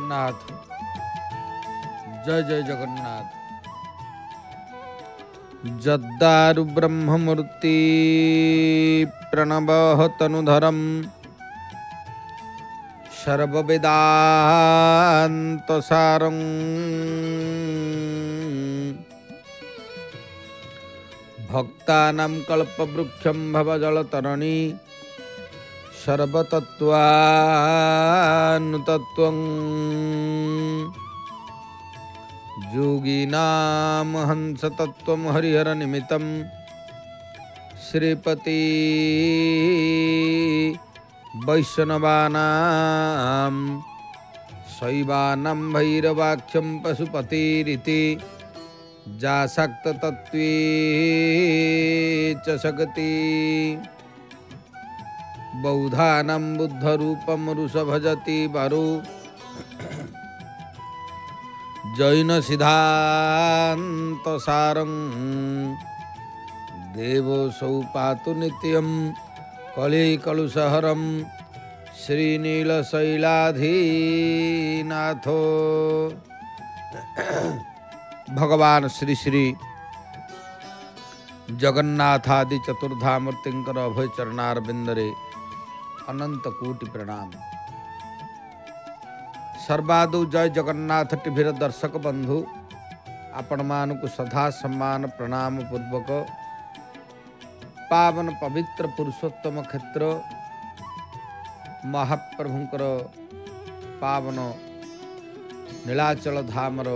जगन्नाथ, जय जय जगन्नाथ। जद्दारु ब्रह्ममूर्ति प्रणवः तनुधरम् सर्ववेदान्तसारं भक्तानां कल्पवृक्षं भवजलतरणी सर्वतत्त्वानुतत्त्वं योगिनां हंसतत्त्वं हरिहरनिमित्तं श्रीपति वैष्णवानां शैवानां भैरवाख्यं पशुपतिरिति जासक्ततत्त्वे च शक्ति बौधानां बुद्धरूपं रुषभजति वरु जैनसिद्धान्तसारं देवोऽसौ पातु नित्यं कलिकलुषहरं श्रीनीलशैलाधीनाथो। भगवान श्री श्री जगन्नाथादि चतुर्धामूर्तिंकर अभय चरणारविंदरे अनंत कोटि प्रणाम। सर्वादु जय जगन्नाथ टीभीर दर्शक बंधु आपण मानकु सदा सम्मान प्रणाम पूर्वक पावन पवित्र पुरुषोत्तम क्षेत्र महाप्रभुंकर पावन नीलाचल धामर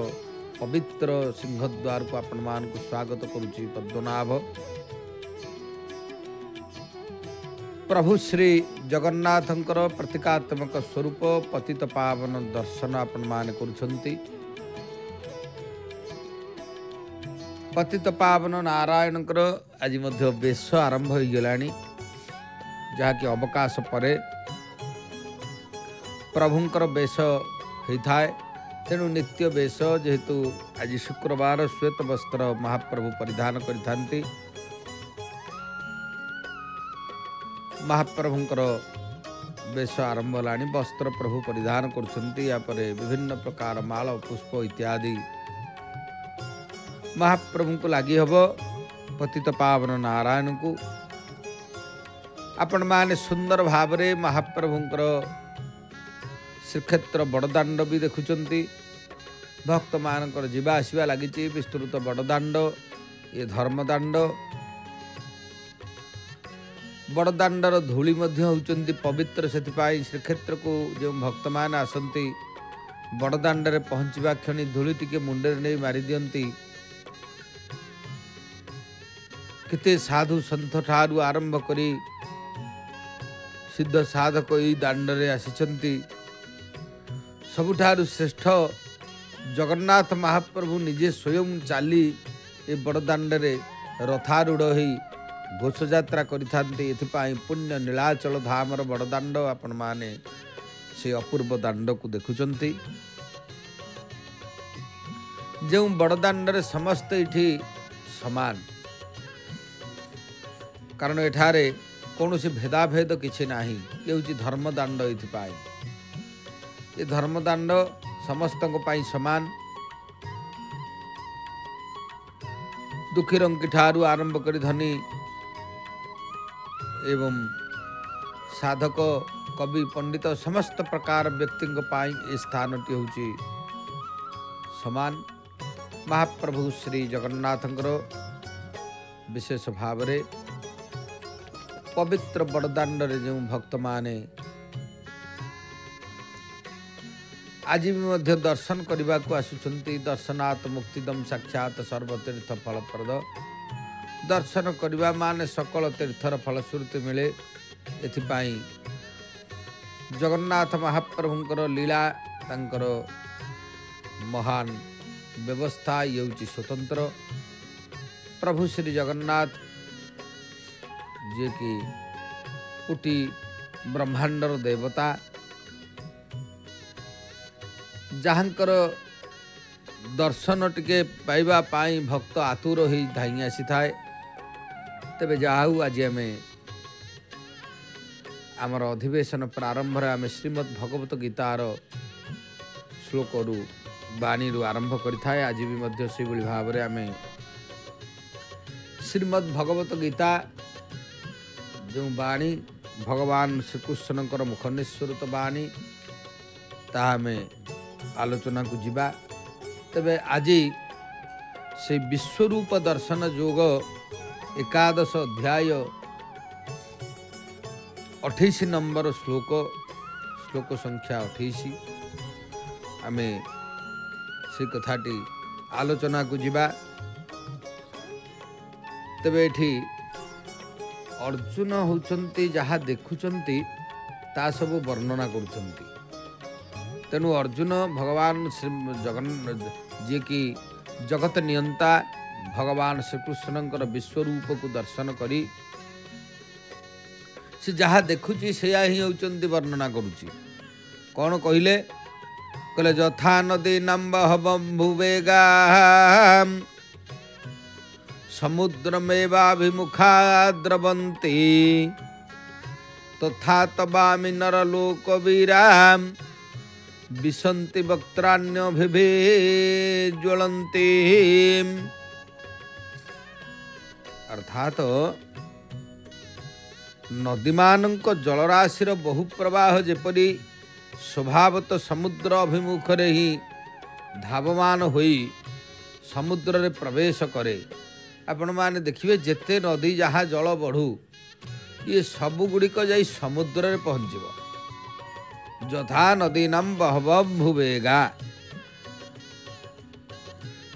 पवित्र सिंहद्वार को आपण मानकु स्वागत करुछि। पद्मनाभ प्रभु श्री जगन्नाथंकर प्रतीकात्मक स्वरूप पतित पावन दर्शन आपण माने करुछंती। पतित पावन नारायणकर आज मध्य बेश आरंभ हो गलानी, जहाँकि अवकाश परे प्रभुंकर बेश होता है। तेणु नित्य बेश जेहेतु आज शुक्रवार श्वेत वस्त्र महाप्रभु परिधान करिथांती। महाप्रभुंकर बेश आरंभ होलानी, वस्त्र प्रभु परिधान करुछंती। या परे विभिन्न प्रकार माल पुष्प इत्यादि महाप्रभु को लगी हब। पतित पावन नारायण को आपण माने सुंदर भावरे महाप्रभुंकर श्रीक्षेत्र बड़दाण्ड भी देखुचंती। भक्त मानकर जीवा आसवा लगी विस्तृत बड़दाण्ड, ये धर्मदाण्ड। बड़दाण्डर धूली मध्य होउचंती पवित्र, सेथिपाई श्रीक्षेत्र को जो भक्त मान आसंती बड़दाण्डरे पहुँचवा क्षणी धूली टिके मुंडे नहीं मारी दियंती। केते साधु सन्थ ठारू आरंभ करी सिद्ध साधक यही दाण्डरे आसिचंती। सबुठारु श्रेष्ठ जगन्नाथ महाप्रभु निजे स्वयं चाली ए बड़दाण्डरे रथारूढ़ होई घोषयात्रा करिथांती। एथिपाई पुण्य नीलाचल धामर बड़दाण्ड आपण माने से अपूर्व दाण्ड को देखुचंती। जो बड़दाण्डरे समस्त इठी समान, कारण एठारे कौनसी भेदाभेद किछि नाही। ये हूँ धर्मदाण्ड। एथिपाई ये धर्मदाण्ड समस्तक पाई समान। दुखी रंकी ठारू आरंभ करी धनी एवं साधक कवि पंडित समस्त प्रकार व्यक्ति पाई ए स्थानटी होची समान। महाप्रभु श्री जगन्नाथंकर विशेष भावरे पवित्र बड़दाण्डरे जो भक्त माने आज भी मध्य दर्शन करने को आसुचंती। दर्शनात् मुक्तिदम साक्षात सर्वतीर्थ फलप्रद। दर्शन करने माने सकल तीर्थर फलश्रुति मिले। एथिपाई जगन्नाथ महाप्रभुंकर लीला तांकर महान व्यवस्था ये स्वतंत्र। प्रभु श्री जगन्नाथ जे कि कोटि ब्रह्मांडर देवता, जहाँकर दर्शन टिके पाइबा पाई भक्त आतुर ही धाई आसी थाए। तेबे जाहु आज आमर अधिवेशन प्रारंभ आम श्रीमद् भगवत गीतार ଶ୍ଲୋକରୁ ବାଣୀରୁ ଆରମ୍ଭ କରିଥାଏ। ଆଜି ବି ମଧ୍ୟ ସେହିଭଳି ଭାବରେ ଆମେ ଶ୍ରୀମଦ୍ ଭଗବତ ଗୀତା ଯେଉଁ ବାଣୀ ଭଗବାନ ଶ୍ରୀକୃଷ୍ଣଙ୍କର ମୁଖ ନିଃସୃତ ବାଣୀ ତାହା ଆମେ ଆଲୋଚନାକୁ ଯିବା। ତେବେ ଆଜି ସେ ବିଶ୍ୱରୂପ ଦର୍ଶନ ଯୋଗ ଏକାଦଶ ଅଧ୍ୟାୟ 28 ନମ୍ବର ଶ୍ଲୋକ ସଂଖ୍ୟା 28 ଆମେ ସେ କଥାଟି ଆଲୋଚନାକୁ ଯିବା। ତେବେ ଏଠି ଅର୍ଜୁନ ହେଉଛନ୍ତି ଯାହା ଦେଖୁଛନ୍ତି ତା ସବୁ ବର୍ଣ୍ଣନା କରୁଛନ୍ତି। ତେଣୁ ଅର୍ଜୁନ ଭଗବାନ ଯିଏକି ଜଗତ ନିୟନ୍ତା ଭଗବାନ ଶ୍ରୀକୃଷ୍ଣଙ୍କର ବିଶ୍ୱରୂପକୁ ଦର୍ଶନ କରି ସେ ଯାହା ଦେଖୁଛି ସେୟା ହିଁ ହେଉଛନ୍ତି ବର୍ଣ୍ଣନା କରୁଛି। କ'ଣ କହିଲେ? କହିଲେ ଯଥା ନଦୀ ନମ୍ବହବମ୍ଭୁବେଗା ସମୁଦ୍ରମେବାଭିମୁଖା ଦ୍ରବନ୍ତି ତଥା ତବାମି ନରଲୋକବୀରା ବିଶନ୍ତି ବକ୍ତ୍ରାଣ୍ୟଭିଜ୍ୱଳନ୍ତି। ଅର୍ଥାତ୍ ନଦୀମାନଙ୍କ ଜଳରାଶିର ବହୁ ପ୍ରବାହ ଯେପରି ସ୍ୱଭାବତଃ ସମୁଦ୍ର ଅଭିମୁଖରେ ହିଁ ଧାବମାନ ହୋଇ ସମୁଦ୍ରରେ ପ୍ରବେଶ କରେ। ଆପଣମାନେ ଦେଖିବେ ଯେତେ ନଦୀ ଯାହା ଜଳ ବଢ଼ୁ ଇଏ ସବୁଗୁଡ଼ିକ ଯାଇ ସମୁଦ୍ରରେ ପହଞ୍ଚିବ। ଯଥା ନଦୀନାଂ ବହବମ୍ଭୁବେଗା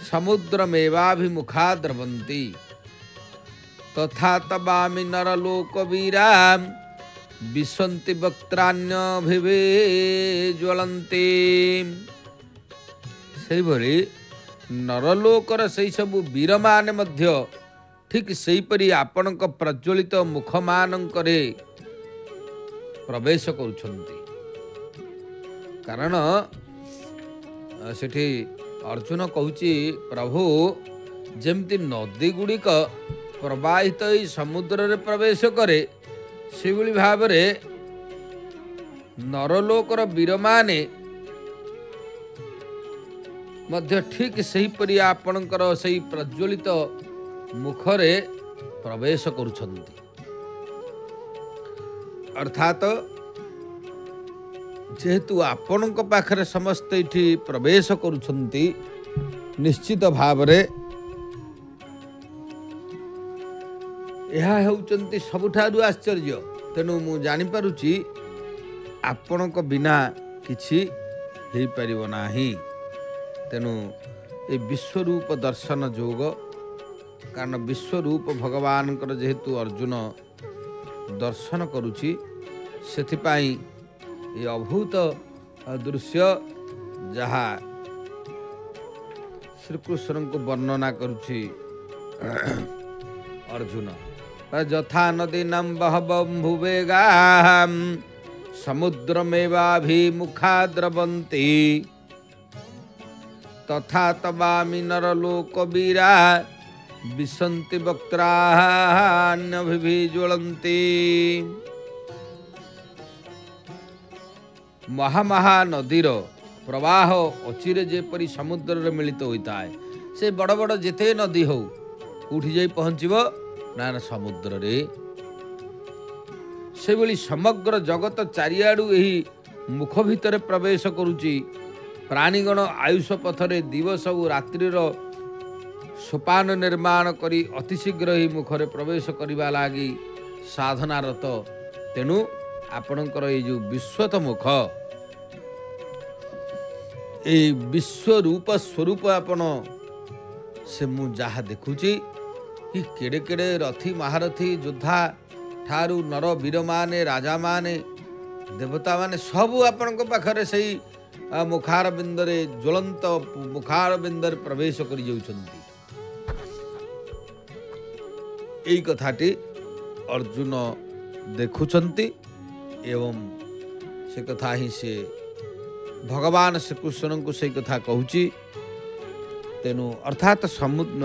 ସମୁଦ୍ରମେବାଭିମୁଖା ଦ୍ରବନ୍ତି ତଥା ତବାମି ନରଲୋକବୀରା ବିଶନ୍ତି ବକ୍ତ୍ରାଣ୍ୟଭିଜ୍ୱଳନ୍ତି। ସେହିଭଳି ନରଲୋକର ସେହି ସବୁ ବୀରମାନେ ମଧ୍ୟ ଠିକ୍ ସେହିପରି ଆପଣଙ୍କ ପ୍ରଜ୍ୱଳିତ ମୁଖମାନଙ୍କରେ ପ୍ରବେଶ କରୁଛନ୍ତି। କାରଣ ସେଠି ଅର୍ଜୁନ କହୁଛି ପ୍ରଭୁ ଯେମିତି ନଦୀ ଗୁଡ଼ିକ ପ୍ରବାହିତ ହୋଇ ସମୁଦ୍ରରେ ପ୍ରବେଶ କରେ ସେଭଳି ଭାବରେ ନରଲୋକର ବୀରମାନେ ମଧ୍ୟ ଠିକ୍ ସେହିପରି ଆପଣଙ୍କର ସେହି ପ୍ରଜ୍ୱଳିତ ମୁଖରେ ପ୍ରବେଶ କରୁଛନ୍ତି। ଅର୍ଥାତ୍ ଯେହେତୁ ଆପଣଙ୍କ ପାଖରେ ସମସ୍ତେ ଏଠି ପ୍ରବେଶ କରୁଛନ୍ତି ନିଶ୍ଚିତ ଭାବରେ ଏହା ହେଉଛନ୍ତି ସବୁଠାରୁ ଆଶ୍ଚର୍ଯ୍ୟ। ତେଣୁ ମୁଁ ଜାଣିପାରୁଛି ଆପଣଙ୍କ ବିନା କିଛି ହେଇପାରିବ ନାହିଁ। ତେଣୁ ଏ ବିଶ୍ୱରୂପ ଦର୍ଶନ ଯୋଗ, କାରଣ ବିଶ୍ୱରୂପ ଭଗବାନଙ୍କର ଯେହେତୁ ଅର୍ଜୁନ ଦର୍ଶନ କରୁଛି ସେଥିପାଇଁ ଏ ଅଭୂତ ଦୃଶ୍ୟ ଯାହା ଶ୍ରୀକୃଷ୍ଣଙ୍କୁ ବର୍ଣ୍ଣନା କରୁଛି ଅର୍ଜୁନ। ଯଥା ନଦୀନାଂ ବହବମ୍ଭୁବେଗା ସମୁଦ୍ରମେବାଭିମୁଖା ଦ୍ରବନ୍ତି ତଥା ତବାମି ନରଲୋକବୀରା ବିଶନ୍ତି ବକ୍ତ୍ରାଣ୍ୟଭିଜ୍ୱଳନ୍ତି। ମହାମହା ନଦୀର ପ୍ରବାହ ଅଚିରେ ଯେପରି ସମୁଦ୍ରରେ ମିଳିତ ହୋଇଥାଏ, ସେ ବଡ଼ ବଡ଼ ଯେତେ ନଦୀ ହଉ କେଉଁଠି ଯାଇ ପହଞ୍ଚିବ ନା ସମୁଦ୍ରରେ। ସେଭଳି ସମଗ୍ର ଜଗତ ଚାରିଆଡ଼ୁ ଏହି ମୁଖ ଭିତରେ ପ୍ରବେଶ କରୁଛି। ପ୍ରାଣୀଗଣ ଆୟୁଷ ପଥରେ ଦିବସ ଓ ରାତ୍ରିର ସୋପାନ ନିର୍ମାଣ କରି ଅତିଶୀଘ୍ର ଏହି ମୁଖରେ ପ୍ରବେଶ କରିବା ଲାଗି ସାଧନାରତ। ତେଣୁ ଆପଣଙ୍କର ଏଇ ଯେଉଁ ବିଶ୍ୱତ ମୁଖ, ଏଇ ବିଶ୍ୱରୂପ ସ୍ୱରୂପ ଆପଣ ସେ ମୁଁ ଯାହା ଦେଖୁଛି କି କେଡ଼େ କେଡ଼େ ରଥୀ ମହାରଥୀ ଯୋଦ୍ଧା ଠାରୁ ନର ବୀରମାନେ, ରାଜାମାନେ, ଦେବତାମାନେ ସବୁ ଆପଣଙ୍କ ପାଖରେ ସେଇ ମୁଖାରବିନ୍ଦରେ ଜ୍ୱଳନ୍ତ ମୁଖାରବିନ୍ଦରେ ପ୍ରବେଶ କରି ଯାଉଛନ୍ତି। ଏଇ କଥାଟି ଅର୍ଜୁନ ଦେଖୁଛନ୍ତି ଏବଂ ସେ କଥା ହିଁ ସେ ଭଗବାନ ଶ୍ରୀକୃଷ୍ଣଙ୍କୁ ସେଇ କଥା କହୁଛି। ତେଣୁ ଅର୍ଥାତ୍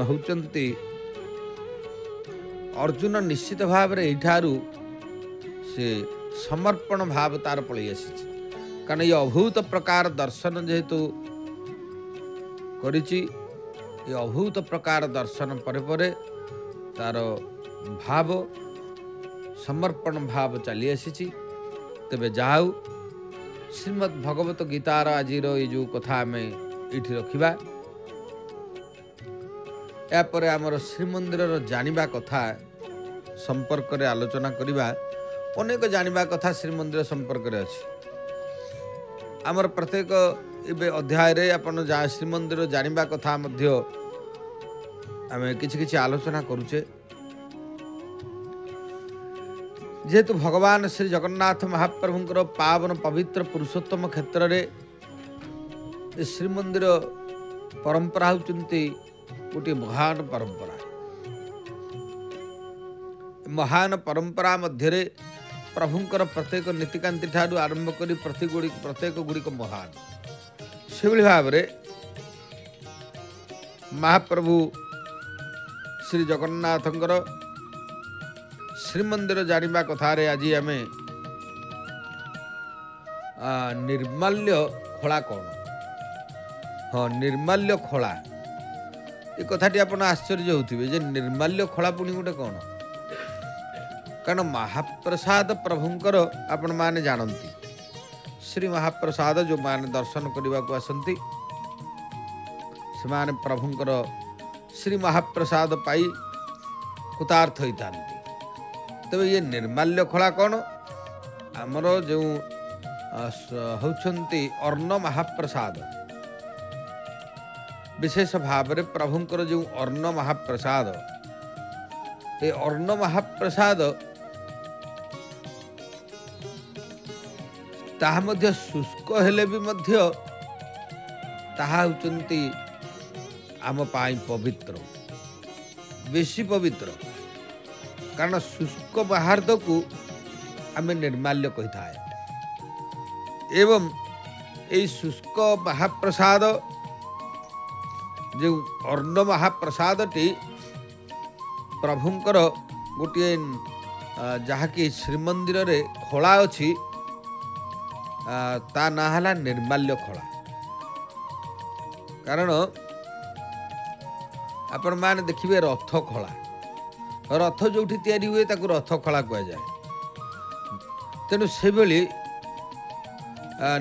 ହେଉଛନ୍ତି ଅର୍ଜୁନ ନିଶ୍ଚିତ ଭାବରେ ଏଇଠାରୁ ସେ ସମର୍ପଣ ଭାବ ତାର ପଳେଇ ଆସିଛି। कारण ये अभूत प्रकार दर्शन जेहेतु करिछि ये अभूत प्रकार दर्शन परे तार भाव समर्पण भाव चली आसी। तेबे जाऊ श्रीमद् भगवत गीतार आज ये जो कथा आम ये रखा यापर आमर श्रीमंदिर जानिबा कथा संपर्क रे आलोचना करिबा। अनेक जानिबा कथा श्रीमंदिर संपर्क रे अछि। आमर प्रत्येक एबे अध्याय रे अपन श्रीमंदिर जानिबा कथा मध्य आमे किछि किछि आलोचना करूचे। जेहेतु भगवान श्री जगन्नाथ महाप्रभुंकर पावन पवित्र पुरुषोत्तम क्षेत्र रे श्रीमंदिर परंपरा होचंती गोटे महान परंपरा। महान परंपरा मध्य प्रभुंकर प्रत्येक नीतिकांति ठारू आरंभ करी प्रत्येक गुड़िक महान से भाव में महाप्रभु श्री जगन्नाथंकर श्रीमंदिर जानिबा कथारे आज आम निर्माल्य खोला कौन। हाँ, निर्माल्य खोला ये कथाटी आप आश्चर्य होते जे निर्माल्य खोला पुणी गोटे कौन। कारण महाप्रसाद प्रभुंकर आपण माने जानती श्री महाप्रसाद जो माने दर्शन करने को आसती से माने प्रभुंकर श्री महाप्रसाद पाई कृतार्थ होता। तेज ये निर्माल्य खोला कौन आमर जो होती अर्ण महाप्रसाद विशेष भाव में प्रभुंकर जो अर्ण महाप्रसाद ये अर्ण महाप्रसाद ताहा मध्य शुष्क हेले भी मध्य ताहा होचंती आम पाई पवित्र बेसी पवित्र। कारण शुष्क पदार्थ को आम निर्माल्य कही थाए एवं ये शुष्क महाप्रसाद जो अर्ण महाप्रसादटी प्रभुंकर गोटे जहाँकि श्रीमंदिर रे खोला अच्छी ता ना हला निर्माल्य खोला। कारण आपण माने देखिए रथ खोला रथ जो तैयारी हुए ताकू रथ खोला कह जाए। तेणु से भली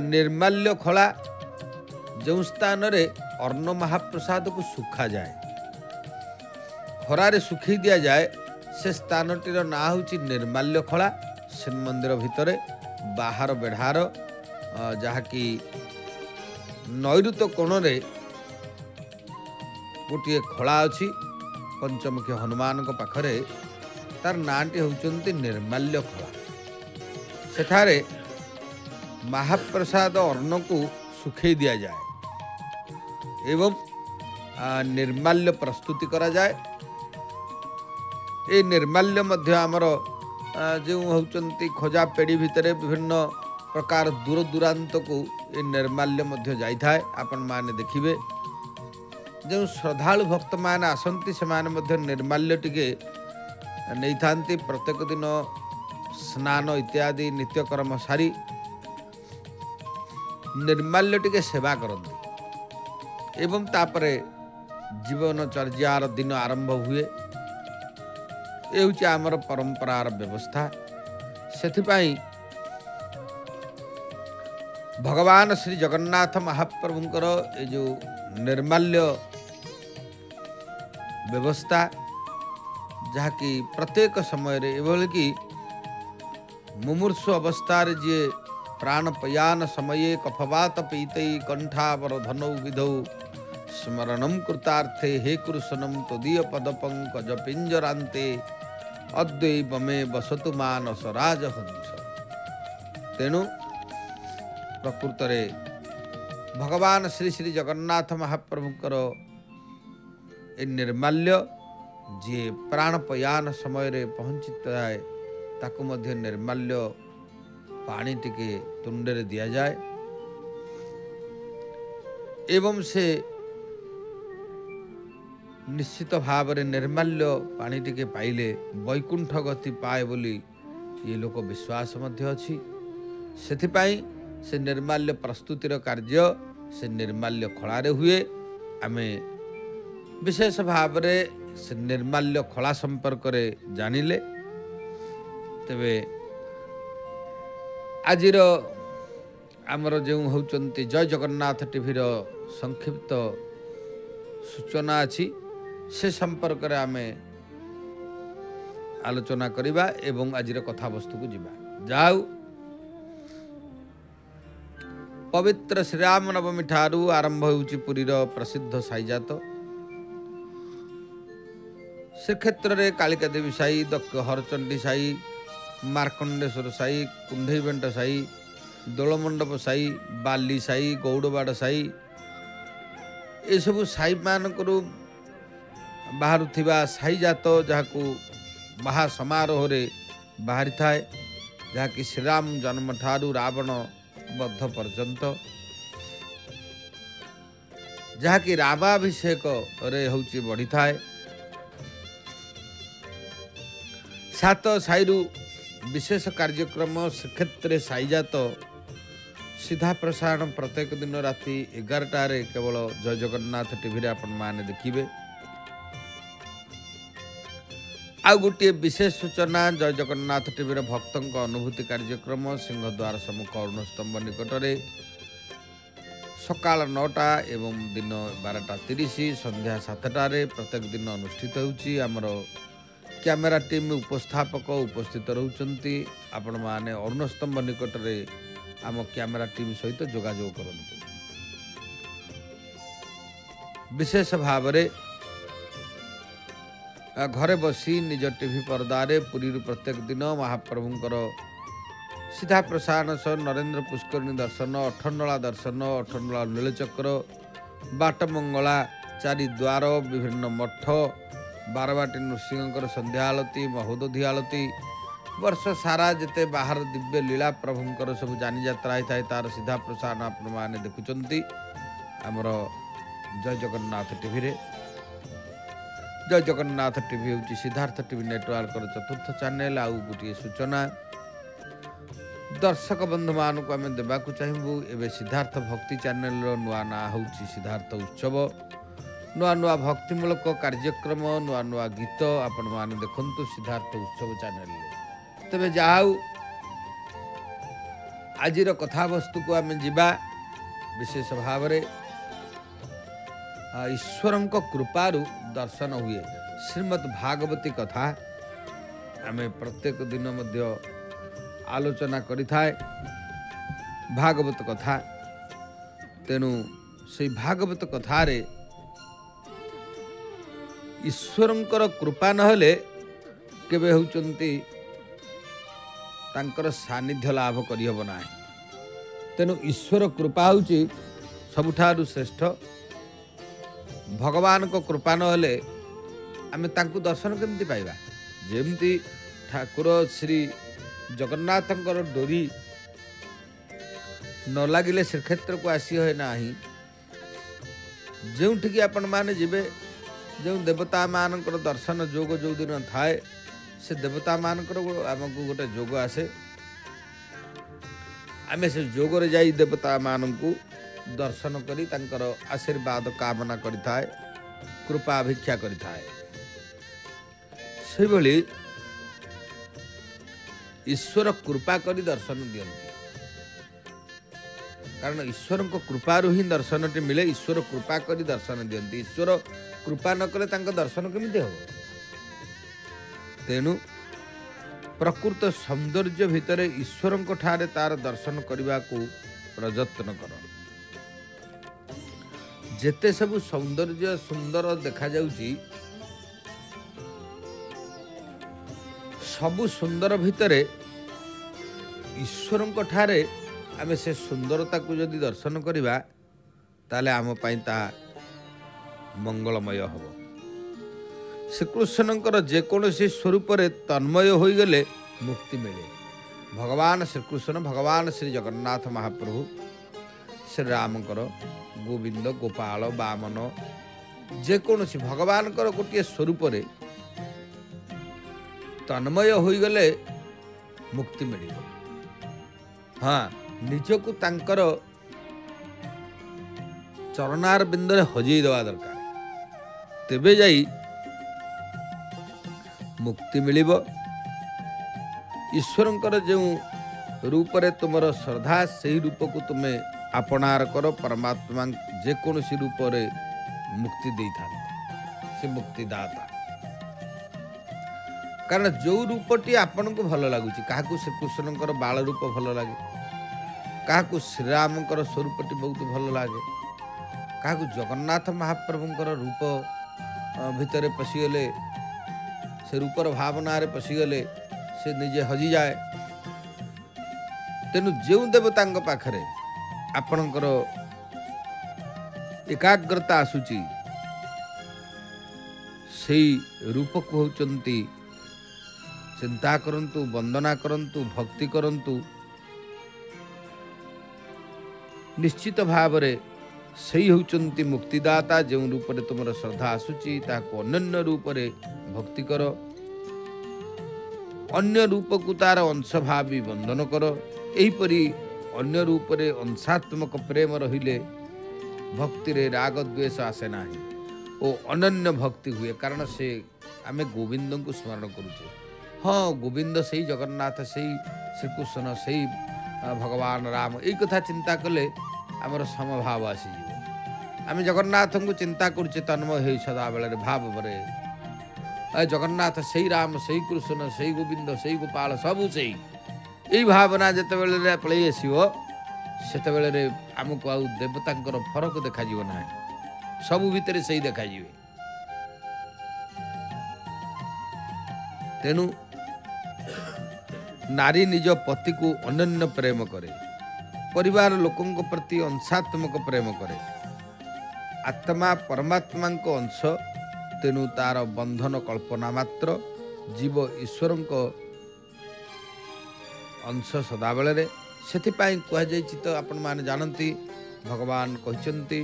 निर्माल्य खोला जो स्थान रे अर्ण महाप्रसाद को सुखा जाए खरारे सुखी दिया जाए से स्थानटीर ना हूँ निर्माल्य खोला। श्रीमंदिर भितर बाहर बेढ़ार जहाँकि नैऋत कोण रे गोटे खोला अच्छी पंचमुखी हनुमान पाखरे तार नाटी होती निर्माल्य खोला। सेठारे महाप्रसाद अर्ण को सुखे दिया जाए एवं निर्माल्य प्रस्तुति करा जाए। ये निर्माल्य मध्य आमर जो होचंती खोजा पेड़ी भितर विभिन्न प्रकार दूर दूरांत को ये निर्माल्य मध्य जाई थाए। आपण माने देखिबे जो श्रद्धालु भक्त माने आसंती से माने मध्य निर्माल्य टिके नहीं थांती। प्रत्येक दिन स्नान इत्यादि नित्यकर्म सारी निर्माल्य टिके सेवा करती एवं तापरे जीवनचर्यार दिन आरंभ हुए। ये हूँ आमर परंपरार व्यवस्था। सेथिपाई भगवान श्री जगन्नाथ महाप्रभुंकर ये जो निर्माल्य व्यवस्था जहाँकि प्रत्येक समय रे एभली कि मुमूर्षु अवस्था जी प्राणपयान समये कफवात पीतई कंठावर धनौ विधौ स्मरणं कृतार्थे हे कृष्णं तदीय पदपंकज पिंजरान्ते अद्वैव मे वसतु मानस राजहंस। तेणु प्रकृत रे भगवान श्री श्री जगन्नाथ महाप्रभुंकर ए निर्माल्य जी प्राणपयान समय रे पहुँची थाए ताकू मध्य निर्माल्य पानी टिके तुंडे दिया जाए एवं से निश्चित भाव में निर्माल्य पानी टिके पाइले वैकुंठ गति पाए बोली ये लोक विश्वास मध्य अछि। सेथिपाई से निर्माल्य प्रस्तुतिर कार्य से निर्माल्य खलारे हुए। आमे विशेष भाव से निर्माल्य खला संपर्क जानिले। तेबे आजिर आमर जो होचंती जय जगन्नाथ टीवीर संक्षिप्त सूचना अच्छी से संपर्क रे आमे आलोचना करिबा एवं आजिर कथा वस्तु को जिबा। जाऊ पवित्र श्रीराम नवमी ठारू आरंभ होउची पुरीर प्रसिद्ध साईजात। श्रीक्षेत्र रे कालिका देवी साई, दक्ष हरचंडी साई, मार्कंडेश्वर साई, कुंडेईबेंट साई, दोलमंडप साई, बाली साई, गौड़बाड़ साई, ये सब साई मानकर बाहर थिबा साईजात जहाकू महासमारोह रे बाहरी थाए, जहाँकि श्रीराम जन्म ठारू रावण बद्ध पर्यंत, जहाँकि रामाभिषेक रे होउची बढ़ी थाए। सात साईरु विशेष कार्यक्रम श्रीक्षेत्र साईजात सीधा प्रसारण प्रत्येक दिन राति 11 केवल जय जगन्नाथ टीवी रे आपण माने देखिबे। आ गोटे विशेष सूचना, जय जगन्नाथ टीवी रे भक्तों अनुभूति कार्यक्रम सिंहद्वार सम्मुख अरुणस्तंभ निकट में सकाल 9टा एवं दिन 12:30 संध्या 7टा प्रत्येक दिन अनुष्ठित होउची। आमर कैमेरा टीम उपस्थापक उपस्थित रहउचंती। आपण माने अरुणस्तंभ निकट रे आम कैमेरा टीम सहित जोगाजोग करंतु। विशेष भाव रे घरे बसी निज टीवी पर्दारे पुरी प्रत्येक दिन महाप्रभुंकर सीधा प्रसारण सह नरेंद्र पुष्करणी दर्शन, अठनला दर्शन, अठनला नीलचक्र, बाटमंगला, चारिद्वार, विभिन्न मठ, बारवाटी नृसिंहकर संध्या आलती, महोदधि आलती, वर्ष सारा जिते बाहर दिव्य लीला प्रभुंकर सब जानी यात्रा है तार सीधा प्रसारण आपण माने देखुचंती आमर जय जगन्नाथ टीवी रे। जय जगन्नाथ टीवी होची सिद्धार्थ टीवी नेटवर्क चतुर्थ चैनल। आउ गोटे सूचना दर्शक बंधु मान को आम देवाक चाहबू, एवं सिद्धार्थ भक्ति चैनल नुआ ना होची सिद्धार्थ उत्सव। नुआ नुआ भक्तिमूलक कार्यक्रम, नुआ नुआ गीत आपण माने देखंतु सिद्धार्थ उत्सव चैनल। तेबे जाऊ आजिर कथा वस्तु को आम जीवा। विशेष भाव रे ईश्वरंक कृपारु दर्शन हुए श्रीमद् भागवती कथा आम प्रत्येक दिन मध्य आलोचना करि थाए भागवत कथा। तेणु से भागवत कथा रे ईश्वरंकर कृपा नहले केबे होउचंती तांकर सानिध्य लाभ करिहब नाही। तेणु ईश्वर कृपा होउची सबुठारु श्रेष्ठ। भगवान को कृपा नहले आमे तांकु दर्शन केमती पाइबा। जेमती ठाकुर श्री जगन्नाथंकर डोरी न लागिले श्रीक्षेत्र को आसी होय नाही। जोठिकी आपण माने जिबे, जो देवता मानकर दर्शन जोग जो दिन थाए, से देवता मानकर आमको गोटे जोग आसे। आमे से जोग रे जाई देवता मानकु दर्शन करी तांकर आशीर्वाद कामना करि थाए, कृपा भिक्षा करि थाए। से भली ईश्वर कृपा करी दर्शन दियंती। कारण ईश्वर को कृपारु ही दर्शन टी मिले। ईश्वर कृपा करी दर्शन दियंती। ईश्वर कृपा न कले तांका दर्शन केमिति हो। तेणु प्रकृत सौंदर्य भितर ईश्वर ठारे तार दर्शन करने को प्रयत्न कर। जेते सब सौंदर्य सुंदर देखा जाउची, सबु सुंदर भितरे ईश्वर ठारे आमे से सुंदरता को जदि दर्शन करिबा ताले आम पई ता मंगलमय हबो। श्रीकृष्णकर जेकोसी स्वरूप तन्मय हो गले मुक्ति मिले। भगवान श्रीकृष्ण, भगवान श्री जगन्नाथ महाप्रभु, श्री रामकर, गोविंद, गोपाल, वामन, जेकोसी भगवान गोटे स्वरूप तन्मय हो गले मुक्ति मिल। हाँ, ନିଜକୁ ତାଙ୍କର ଚରଣାର ବିନ୍ଦରେ ହଜେଇ ଦେବା ଦରକାର। ତେବେ ଯାଇ ମୁକ୍ତି ମିଳିବ। ଈଶ୍ୱରଙ୍କର ଯେଉଁ ରୂପରେ ତୁମର ଶ୍ରଦ୍ଧା, ସେହି ରୂପକୁ ତୁମେ ଆପଣାର କର। ପରମାତ୍ମା ଯେକୌଣସି ରୂପରେ ମୁକ୍ତି ଦେଇଥାନ୍ତି, ସେ ମୁକ୍ତିଦାତା। କାରଣ ଯେଉଁ ରୂପଟି ଆପଣଙ୍କୁ ଭଲ ଲାଗୁଛି, କାହାକୁ ଶ୍ରୀକୃଷ୍ଣଙ୍କର ବାଳ ରୂପ ଭଲ ଲାଗେ, କାହାକୁ ଶ୍ରୀରାମଙ୍କର ସ୍ୱରୂପଟି ବହୁତ ଭଲ ଲାଗେ, କାହାକୁ ଜଗନ୍ନାଥ ମହାପ୍ରଭୁଙ୍କର ରୂପ ଭିତରେ ପଶିଗଲେ, ସେ ରୂପର ଭାବନାରେ ପଶିଗଲେ ସେ ନିଜେ ହଜିଯାଏ। ତେଣୁ ଯେଉଁ ଦେବତାଙ୍କ ପାଖରେ ଆପଣଙ୍କର ଏକାଗ୍ରତା ଆସୁଛି, ସେଇ ରୂପକୁ ହେଉଛନ୍ତି ଚିନ୍ତା କରନ୍ତୁ, ବନ୍ଦନା କରନ୍ତୁ, ଭକ୍ତି କରନ୍ତୁ। ନିଶ୍ଚିତ ଭାବରେ ସେଇ ହେଉଛନ୍ତି ମୁକ୍ତିଦାତା। ଯେଉଁ ରୂପରେ ତୁମର ଶ୍ରଦ୍ଧା ଆସୁଛି ତାହାକୁ ଅନନ୍ୟ ରୂପରେ ଭକ୍ତି କର। ଅନ୍ୟ ରୂପକୁ ତାର ଅଂଶ ଭାବି ବନ୍ଦନ କର। ଏହିପରି ଅନ୍ୟ ରୂପରେ ଅଂଶାତ୍ମକ ପ୍ରେମ ରହିଲେ ଭକ୍ତିରେ ରାଗ ଦ୍ୱେଷ ଆସେ ନାହିଁ ଓ ଅନନ୍ୟ ଭକ୍ତି ହୁଏ। କାରଣ ସେ ଆମେ ଗୋବିନ୍ଦଙ୍କୁ ସ୍ମରଣ କରୁଛେ। ହଁ, ଗୋବିନ୍ଦ ସେଇ ଜଗନ୍ନାଥ, ସେଇ ଶ୍ରୀକୃଷ୍ଣ, ସେଇ ଭଗବାନ ରାମ, ଏଇ କଥା ଚିନ୍ତା କଲେ ଆମର ସମଭାବ ଆସିଯିବ। ଆମେ ଜଗନ୍ନାଥଙ୍କୁ ଚିନ୍ତା କରୁଛେ ତନ୍ମୟ ହେଇ ସଦାବେଳରେ ଭାବରେ। ଜଗନ୍ନାଥ ସେଇ ରାମ, ସେଇ କୃଷ୍ଣ, ସେଇ ଗୋବିନ୍ଦ, ସେଇ ଗୋପାଳ, ସବୁ ସେଇ। ଏଇ ଭାବନା ଯେତେବେଳେ ପଳେଇ ଆସିବ, ସେତେବେଳେ ଆମକୁ ଆଉ ଦେବତାଙ୍କର ଫରକ ଦେଖାଯିବ ନାହିଁ। ସବୁ ଭିତରେ ସେଇ ଦେଖାଯିବେ। ତେଣୁ ନାରୀ ନିଜ ପତିକୁ ଅନନ୍ୟ ପ୍ରେମ କରେ, ପରିବାର ଲୋକଙ୍କ ପ୍ରତି ଅଂଶାତ୍ମକ ପ୍ରେମ କରେ। ଆତ୍ମା ପରମାତ୍ମାଙ୍କ ଅଂଶ, ତେଣୁ ତାର ବନ୍ଧନ କଳ୍ପନା ମାତ୍ର। ଜୀବ ଈଶ୍ୱରଙ୍କ ଅଂଶ ସଦାବେଳରେ। ସେଥିପାଇଁ କୁହାଯାଇଛି ତ, ଆପଣମାନେ ଜାଣନ୍ତି, ଭଗବାନ କହିଛନ୍ତି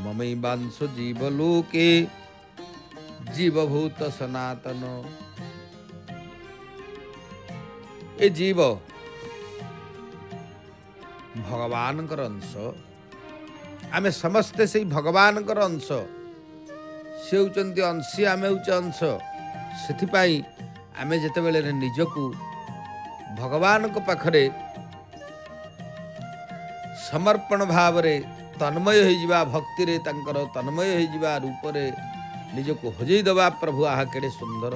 ମମୈବାଂଶ ଜୀବ ଲୋକେ ଜୀବଭୂତ ସନାତନ। ଏ ଜୀବ ଭଗବାନଙ୍କର ଅଂଶ। ଆମେ ସମସ୍ତେ ସେଇ ଭଗବାନଙ୍କର ଅଂଶ। ସେ ହେଉଛନ୍ତି ଅଂଶୀ, ଆମେ ହେଉଛେ ଅଂଶ। ସେଥିପାଇଁ ଆମେ ଯେତେବେଳେ ନିଜକୁ ଭଗବାନଙ୍କ ପାଖରେ ସମର୍ପଣ ଭାବରେ ତନ୍ମୟ ହୋଇଯିବା, ଭକ୍ତିରେ ତାଙ୍କର ତନ୍ମୟ ହୋଇଯିବା, ରୂପରେ ନିଜକୁ ହଜେଇ ଦେବା, ପ୍ରଭୁ ଆହା କେଡ଼େ ସୁନ୍ଦର।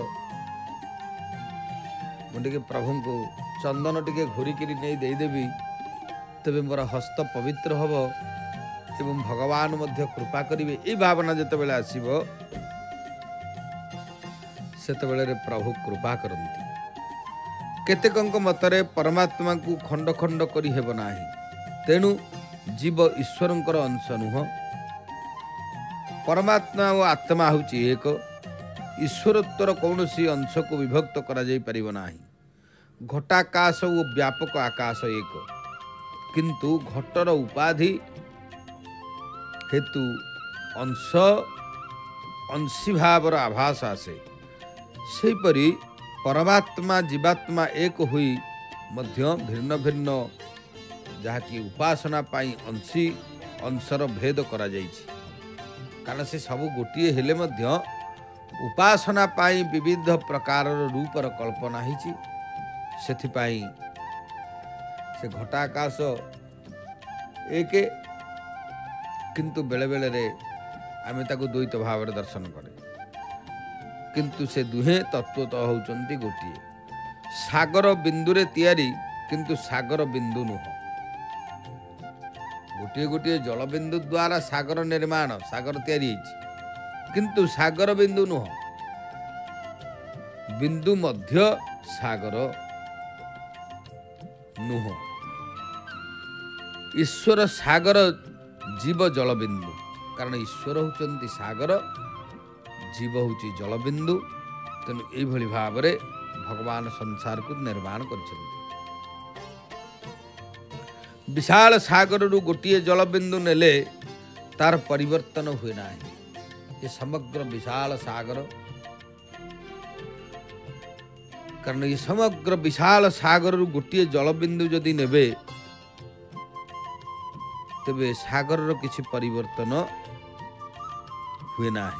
ମୁଁ ଟିକେ ପ୍ରଭୁଙ୍କୁ ଚନ୍ଦନ ଟିକେ ଘୋରିକିରି ନେଇ ଦେଇଦେବି, ତେବେ ମୋର ହସ୍ତ ପବିତ୍ର ହେବ ଏବଂ ଭଗବାନ ମଧ୍ୟ କୃପା କରିବେ। ଏହି ଭାବନା ଯେତେବେଳେ ଆସିବ, ସେତେବେଳେ ପ୍ରଭୁ କୃପା କରନ୍ତି। କେତେକଙ୍କ ମତରେ ପରମାତ୍ମାକୁ ଖଣ୍ଡ ଖଣ୍ଡ କରି ହେବ ନାହିଁ। ତେଣୁ ଜୀବ ଈଶ୍ୱରଙ୍କର ଅଂଶ ନୁହଁ। ପରମାତ୍ମା ଓ ଆତ୍ମା ହେଉଛି ଏକ। ଈଶ୍ୱରତ୍ୱର କୌଣସି ଅଂଶକୁ ବିଭକ୍ତ କରାଯାଇପାରିବ ନାହିଁ। ଘଟାକାଶ ଓ ବ୍ୟାପକ ଆକାଶ ଏକ, କିନ୍ତୁ ଘଟର ଉପାଧି ହେତୁ ଅଂଶୀ ଭାବର ଆଭାସ ଆସେ। ସେହିପରି ପରମାତ୍ମା ଜୀବାତ୍ମା ଏକ ହୋଇ ମଧ୍ୟ ଭିନ୍ନ ଭିନ୍ନ, ଯାହାକି ଉପାସନା ପାଇଁ ଅଂଶର ଭେଦ କରାଯାଇଛି। କାରଣ ସେ ସବୁ ଗୋଟିଏ ହେଲେ ମଧ୍ୟ ଉପାସନା ପାଇଁ ବିବିଧ ପ୍ରକାରର ରୂପର କଳ୍ପନା ହେଇଛି। ସେଥିପାଇଁ ସେ ଘଟାକାଶ ଏକ, କିନ୍ତୁ ବେଳେବେଳେ ଆମେ ତାକୁ ଦ୍ୱୈତ ଭାବରେ ଦର୍ଶନ କରେ। କିନ୍ତୁ ସେ ଦୁହେଁ ତତ୍ତ୍ୱତଃ ହେଉଛନ୍ତି ଗୋଟିଏ। ସାଗର ବିନ୍ଦୁରେ ତିଆରି, କିନ୍ତୁ ସାଗର ବିନ୍ଦୁ ନୁହଁ। ଗୋଟିଏ ଗୋଟିଏ ଜଳବିନ୍ଦୁ ଦ୍ୱାରା ସାଗର ନିର୍ମାଣ, ସାଗର ତିଆରି ହେଇଛି, କିନ୍ତୁ ସାଗର ବିନ୍ଦୁ ନୁହଁ। ବିନ୍ଦୁ ମଧ୍ୟ ସାଗର ନୁହଁ। ଈଶ୍ୱର ସାଗର, ଜୀବ ଜଳବିନ୍ଦୁ। କାରଣ ଈଶ୍ୱର ହେଉଛନ୍ତି ସାଗର, ଜୀବ ହେଉଛି ଜଳବିନ୍ଦୁ। ତେଣୁ ଏଇଭଳି ଭାବରେ ଭଗବାନ ସଂସାରକୁ ନିର୍ମାଣ କରିଛନ୍ତି। ବିଶାଳ ସାଗରରୁ ଗୋଟିଏ ଜଳବିନ୍ଦୁ ନେଲେ ତାର ପରିବର୍ତ୍ତନ ହୁଏ ନାହିଁ। ଏ ସମଗ୍ର ବିଶାଳ ସାଗର, କାରଣ ଏ ସମଗ୍ର ବିଶାଳ ସାଗରରୁ ଗୋଟିଏ ଜଳବିନ୍ଦୁ ଯଦି ନେବେ, तेबे सागर किसी परिवर्तन हुए ना।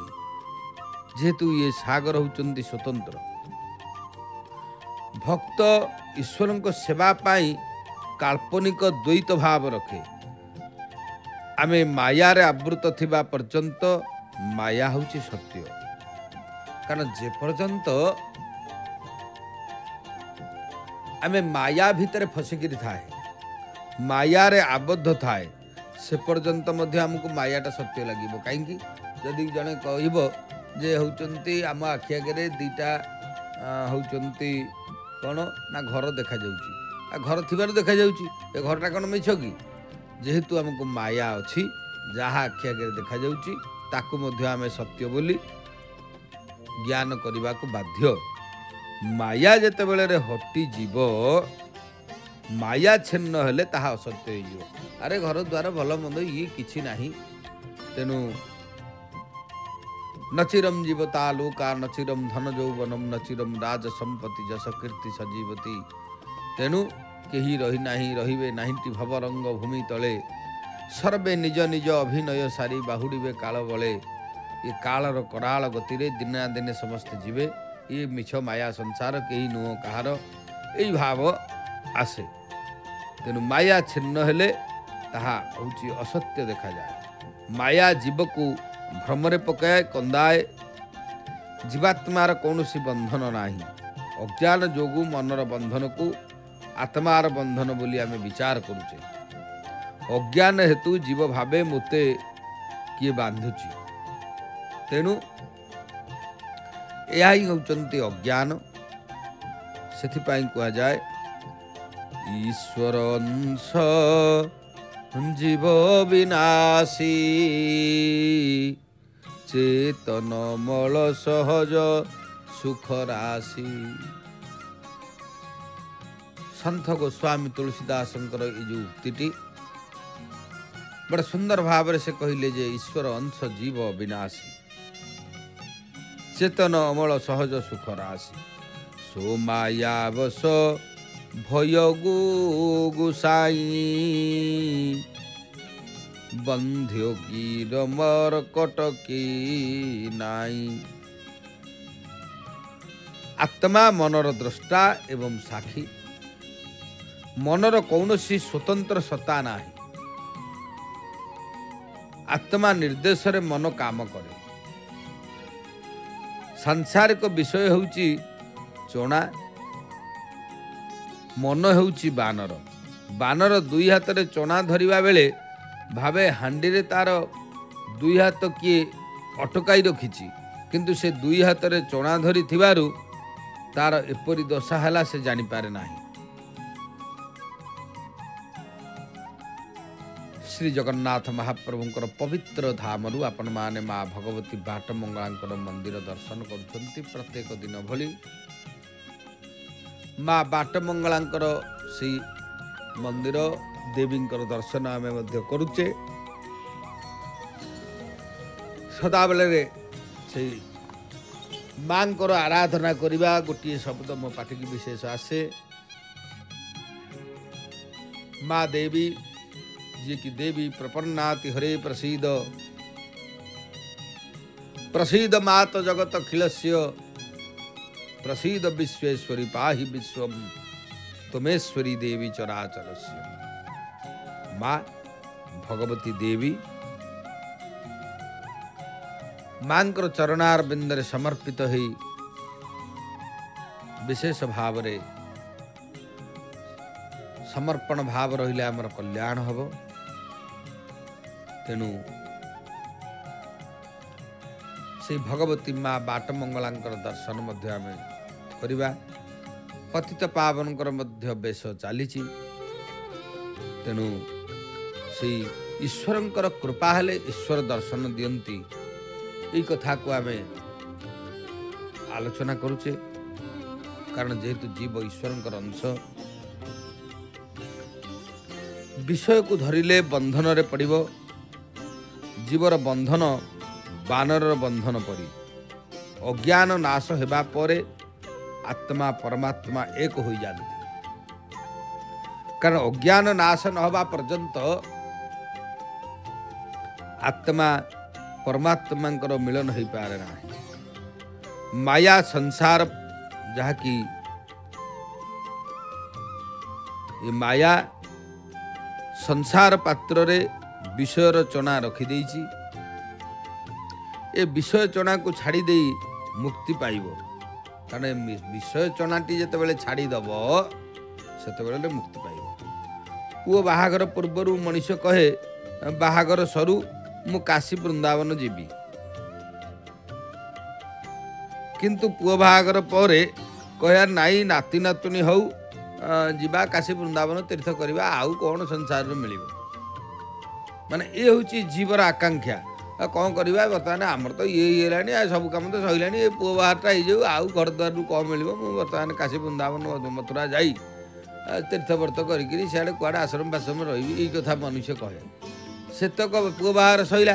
जेहेतु ये सागर होचंती स्वतंत्र भक्त ईश्वर को सेवा पाई काल्पनिक द्वैत भाव रखे। आमे माया रे आवृत थिबा पर्यंत माया होची सत्य। कारण जे पर्यंत आमे माया भितर फसिकी थाए, माया रे आबद्ध थाए, से पर्यंत मध्य हमको मायाटा सत्य लगिब। कहीं जदि जड़े कहब जे होचंती आम आखि आगे दीटा होचंती कौन ना घर देखा जाउची, घर थिबार देखा जाउची, ए घरटा कौन मिछ कि? जेहेतु हमको माया अच्छी, जहाँ आखि आगे देखा जाउची ताकू मध्य आमे सत्य बोली ज्ञान करने को बाध्य। माया जेते बेले रे हटी जीव, माया छिन्न हेले ताहा असत्य हो। अरे घर द्वार भल मंद ये किछि नाही, तेणु नचिरम जीवता लोका नचिरम धन यौवनम नचिरम राज संपत्ति जस कीर्ति सजीवती। तेणु केही रही नाही रहिबे नाहिंटी भवरंग भूमि तले, सर्वे निज निज अभिनय सारी बाहुड़े काल बले। ये कालर कराल गति रे दिना दिने समस्त जीवे, ये मिछ माया संसार केही नुह कहार, यही भाव आसे। तेणु माया छिन्न हेले ताहा होची असत्य देखा जाए। माया जीव को भ्रमरे पकाए कंदाए, जीवात्मार कौनसी बंधन नाही। अज्ञान जोगु मनर बंधन को आत्मार बंधन बोली आमे विचार करुचे। अज्ञान हेतु जीव भावे मोते किए बांधुची। तेणु यह ही होचंती अज्ञान। सेथिपाई कहा जाए ईश्वर अंश जीव विनाशी, चेतन मल सहज सुख राशि। संत गोस्वामी तुलसीदासंकर ये जो उक्तिटी बड़ा सुंदर भाव से कहले जे ईश्वर अंश जीव विनाशी, चेतन अमल सहज सुख राशि। सो मायावश भय गुसाई, बंध्यो की रमर कटकी नाई। आत्मा मनर द्रष्टा एवं साक्षी, मनर कौनसी स्वतंत्र सत्ता नाही। आत्मा निर्देश रे मन काम करे। सांसारिक विषय होउची चोणा, मन होउची बानर। बानर दुई हाथ रे चोणा धरिबा बेले भावे हांडी रे तार दुई हाथ किए अटकाई रखिची, किंतु से दुई हाथ रे चोणा धरी थिबारु तार एपरी दशा हैला से जानी पारे नाही। श्री जगन्नाथ महाप्रभुंकर पवित्र धामरु आपण माने माँ भगवती बाटमंगलांकर मंदिर दर्शन करुछंती। प्रत्येक दिन भली माँ बाटमंगलांकर सी मंदिर देवींकर दर्शन आमे मध्य करुचे। सदाबेले रे से मांकर आराधना करिबा गोटे शब्द मो पाटी की विशेष आसे। माँ देवी जी की देवी प्रपन्नाति हरे प्रसीद, प्रसीद मात जगत अखिलस्य, प्रसीद विश्वेश्वरी पाहि विश्वम त्वमेश्वरी देवी चराचरस्य। माँ भगवती देवी मांकर चरणार बिंदरे समर्पित ही विशेष भाव रे समर्पण भाव रहिले आमर कल्याण हबो। तेणु से भगवती माँ बाटमंगलांकर दर्शन मध्य आमे करिबा। पतित पावनकर मध्य बेश चलीची। तेणु से ईश्वरंकर कृपा हेले ईश्वर दर्शन दियंती, यही कथा को आमे आलोचना करुचे। कारण जेहेतु जीव ईश्वरंकर अंश, विषय को धरिले बंधन रे पड़िबो। जीवर बंधन बानर बंधन परी। अज्ञान नाश हेबा परे आत्मा परमात्मा एक हो जाती। कारण अज्ञान नाश न होबा पर्यंत आत्मा परमात्मा मिलन हो पारे ना। माया संसार जहाँकि ये माया संसार पात्र रे विषयर चना रखिदे। ए विषय चना को छाड़ी दे मुक्ति पाइब। कारण विषय चनाटी जिते छाड़ीदब से मुक्ति पाइब। पुओ बाहागर पूर्वर मनीष कहे बाहागर सरू मु काशी वृंदावन जीवी, किंतु पुओ बाहागर पर कह नाई नाती नातुनी हौ जीवा काशी वृंदावन तीर्थ करवा आउ कौन संसार मिल। माने ये हूँ जीवर आकांक्षा। कौन करवा बर्तमान आमर तो ये है सब कम तो सैला पुओ बाहरटा हो आउ घर द्वार कौन मिल। बर्तमान काशी वृंदावन मथुरा जाई तीर्थव्रत करी सियाड़े कुआड़े आश्रम बाश्रम रही यही कथा मनुष्य कहे। से तक पुओ बाहर सैला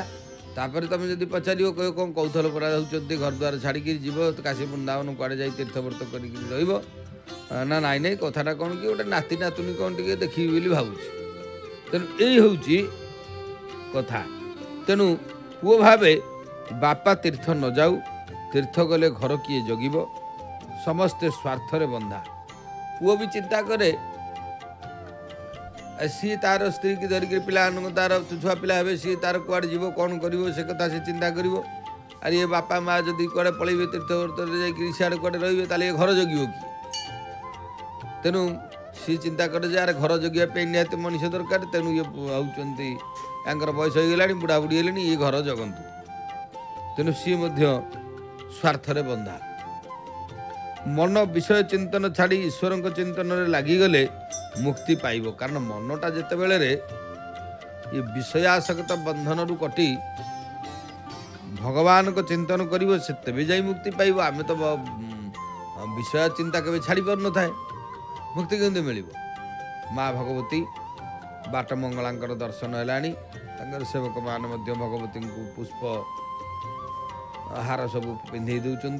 तापर तुम जब पचार कह कौन कौथल परा घर द्वार छाड़ी जीव काशी वृंदावन कुआड़े जाई तीर्थव्रत कर ना नाई नाई कथाटा कौन कि गोटे नाती नातुनी कौन टे देखी बोली भावुची। तेणु यही हूँ कथा। तेणु पुओ भावे बापा तीर्थ न जाऊ, तीर्थ गले घर किए जगिब, समस्ते स्वार्थरे बंधा। पुओ भी चिंता करे सी तार स्त्री की धरिक पिला तार छुआ पिला हे सी तार कुआड़े जीव कौन कर से कथा से चिंता कर। अरे ये बापा माँ जदि कुआड़े पलैबे तीर्थव्रत जाकि सियाड़े कुआड़े रे ताले घर जगिब कि। तेणु सी चिंता करे यार घर जगिया निहत मनुष्य दरकार। तेणु ये होती बयस हो गला बुढ़ा बुढ़ी है ये घर जगंतु। तेणु सी स्वार्थरे बंधा। मन विषय चिंतन छाड़ी ईश्वर चिंतन लगिगले मुक्ति पाइब। कारण मनटा जिते बेले ये विषयासक्त बंधन रु कटी भगवान को चिंतन करिवो सेते भी जाई मुक्ति पाइब। आमे तो विषय चिंता केबे छाड़ी पर न थाए मुक्ति केमती मिल। माँ भगवती बाट मंगलांकर दर्शन है सेवक मान भगवती को पुष्प हार सब पिंधे दौरान।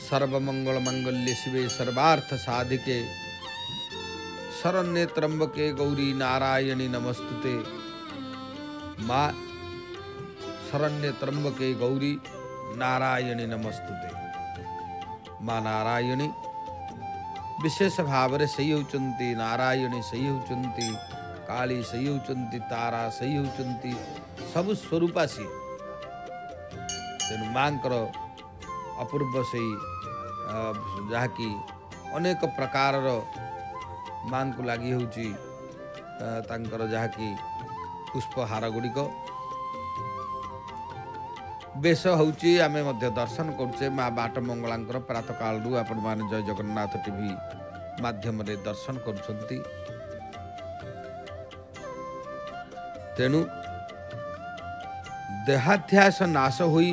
सर्वमंगल मंगल्य शिवे सर्वार्थ साधिके शरण्ये त्र्यंबके गौरी नारायणी नमस्तुते। माँ शरण्ये त्र्यंबके गौरी नारायणी नमस्तुते। माँ नारायणी विशेष भाव में सही होती, नारायणी सही होती, काली सही होती, तारा सही होती, सब स्वरूपा सी। तेणु माँ अपूर्व से जहाँकि अनेक प्रकार माँ को लगी होची जहाँकि पुष्पहार गुड़िक बेश होची। आमे मध्य दर्शन करुचे माँ बाट मंगलांकर प्रातः कालू आपण मान जय जगन्नाथ टीवी माध्यम रे दर्शन करुछंती। तेणु देहाध्यास नाश होई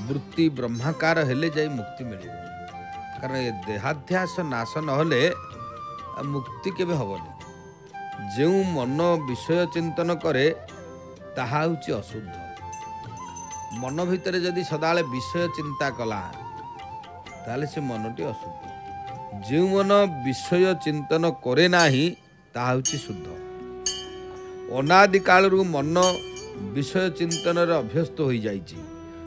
वृत्ति ब्रह्माकार हेले जाई मुक्ति मिले। कारण ये देहाध्यास नाश नहले मुक्ति केबे हबनी। जो मन विषय चिंतन करे ताहा होची अशुद्ध। मन भितर जदि सदाले विषय चिंता कला ताले से मनटी अशुद्ध। जो मन विषय चिंतन करे नाही ताहा होची शुद्ध। अनादि कालरू मन विषय चिंतन रे अभ्यस्त हो जाइछि।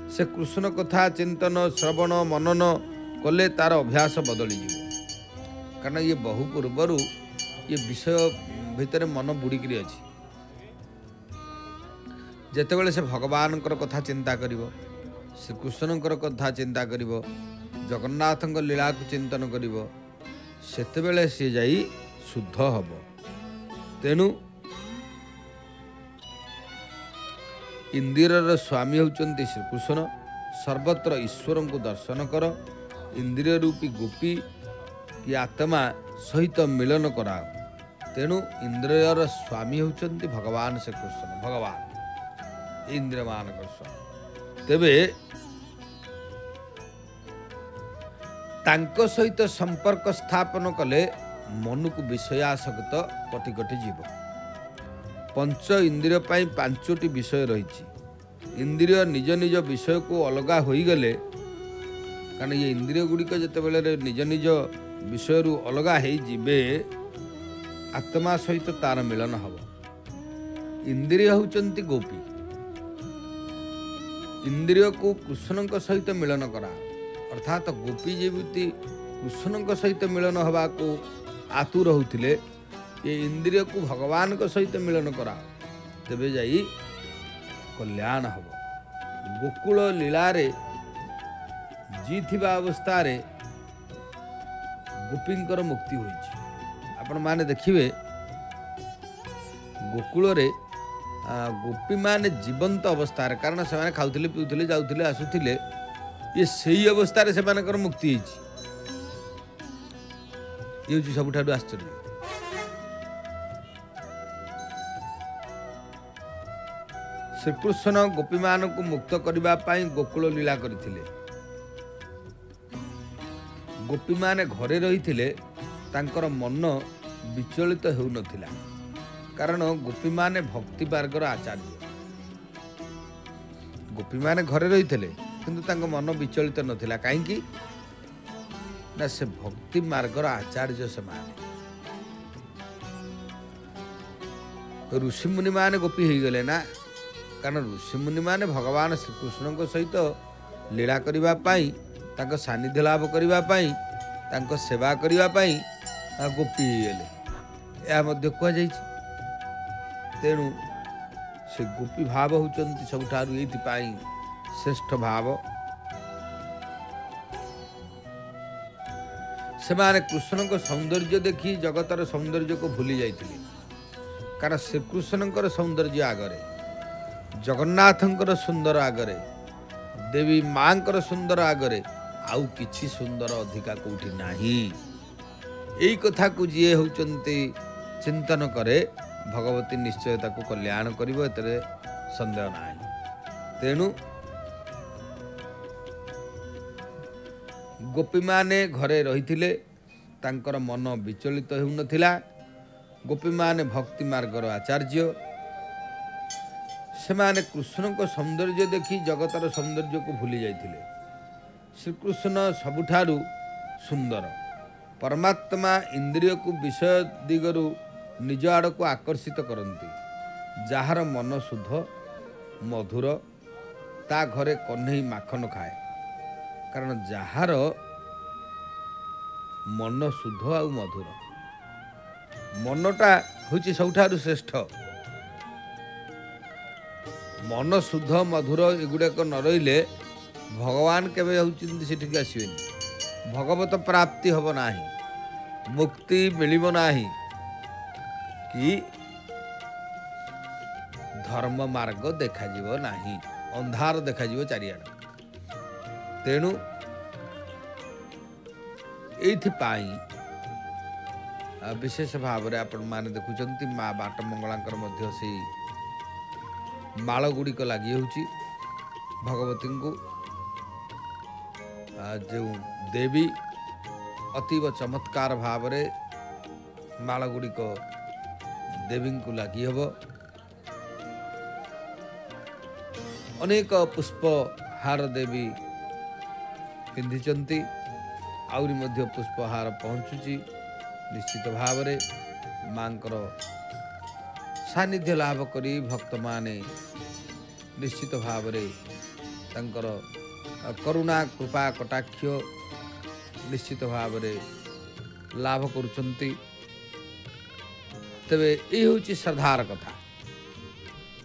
से कृष्ण कथा चिंतन श्रवण मनन कले तार अभ्यास बदली जीव। कारण ये बहु पूर्वर ये विषय भितर मन बुड़िक अच्छी। जेतेबेले से भगवान कथा चिंता करिवो, श्री कृष्ण कथा चिंता करिवो, जगन्नाथ लीला को चिंतन करिवो, सेतेबेले से जाई शुद्ध हब। तेणु इंद्रियर स्वामी होचंती श्री कृष्ण। सर्वत्र ईश्वर को दर्शन कर। इंद्रिय रूपी गोपी की आत्मा सहित मिलन कराओ। तेणु इंद्रियर स्वामी होचंती भगवान श्री कृष्ण। भगवान इंद्रिय मान स्वामी। तेबे तांको सहित संपर्क स्थापन कले मन को विषयासक्त कटि कटि जीव। पंच इंद्रिय पाई पांचोटी विषय रही। इंद्रिय निज निज विषय को अलगा हो गले। कारण ये इंद्रिय गुड़िक जिते निज निज विषय अलगा हो जीवे आत्मा सहित तार मिलन हम। इंद्रिय होचंती गोपी। इंद्रिय को कृष्ण सहित मिलन करा अर्थात गोपी जेमिति कृष्ण सहित मिलन हवा को आतुर होतिले ये इंद्रिय को भगवान को सहित मिलन करा तेबे जाई कल्याण हब। गोकुल लीला रे जीथिबा अवस्था रे गोपींकर मुक्ति होइछि। आपण माने देखिबे गोकुल रे गोपी माने जीवंत अवस्था रे कारण से माने खाउथिले पिउथिले जाउथिले आसुथिले ये सही अवस्था रे से मानकर मुक्ति होइछि। ये होछि सबठाडू आश्चर्य। श्रीकृष्ण गोपी मान को मुक्त करबा पई गोकुल लीला करथिले। गोपी माने घरे रहिथिले तांकर मन विचलित हेउ नथिला कारण गोपी माने भक्ति मार्गर आचार्य। गोपी माने घरे रहिथिले किंतु तांको मन विचलित नथिला काहेकि ना से भक्ति मार्गर आचार्य से माने। ऋषि मुनि माने गोपी हो गले ना कारण ऋषि मुनि माने भगवान श्रीकृष्ण को सहित लीला करबा पई तांको सानिध्य लाभ करबा पई तांको सेवा करबा पई गोपी हो गले या मध्य कह जाइछि। तेणु से गोपी भाव होचंती सबठारु एथि पई श्रेष्ठ भाव। सेमाने कृष्ण को सौंदर्य देखी जगतर सौंदर्य को भूली जाइथिले कारण श्रीकृष्णकर सौंदर्य आगरे जगन्नाथंकर सुंदर आगरे देवी मांकर सुंदर आगरे आउ किछि सुंदर अधिका कोठी नाही। एई कथा को जिए होचंती चिंतन करे भगवती निश्चय ताको कल्याण करिवो एतरे संदेह नाही। तेणु गोपी माने घरे रहिथिले तांकर मन विचलित हेउ नथिला। गोपी माने भक्ति मार्गर आचार्य सेमाने कृष्ण को सौंदर्य देखी जगतर सौंदर्य को भूली जाइथिले। श्रीकृष्ण सबुठारु सुंदर परमात्मा इंद्रिय को विषय दिगरु निज आड़ को आकर्षित करती। जार मन शुद्ध मधुर ता घरे कन्हई माखन खाए कारण जार मन शुद्ध आ मधुर मनटा हूँ सबुठारु श्रेष्ठ। मन शुद्ध मधुर एगुड़ाक न रहिले भगवान केवे होउचिंती सेठिक आसीबेनी भगवत प्राप्ति हब नाही मुक्ति मिलिब नाही कि धर्म मार्ग देखा जीव नाही अंधार देखा जीव चारियाड। तेणु एथि पाई विशेष भाव रे आपण माने देखुचंती माँ बाट मंगलांकर मध्य से माल गुड़िक लगी होची भगवती को जो देवी अतीव चमत्कार भाव रे माल गुड़िक देवी को लगी हब। अनेक पुष्प हार देवी पिंधिचंती आउरी मध्य पुष्पहार पहुँचुची निश्चित भाव रे मांकर सानिध्य लाभ करी भक्त माने निश्चित भाव रे तांकर करुणा कृपा कटाक्ष निश्चित भाव रे लाभ करुचंती। तेबे ये होची श्रद्धार कथा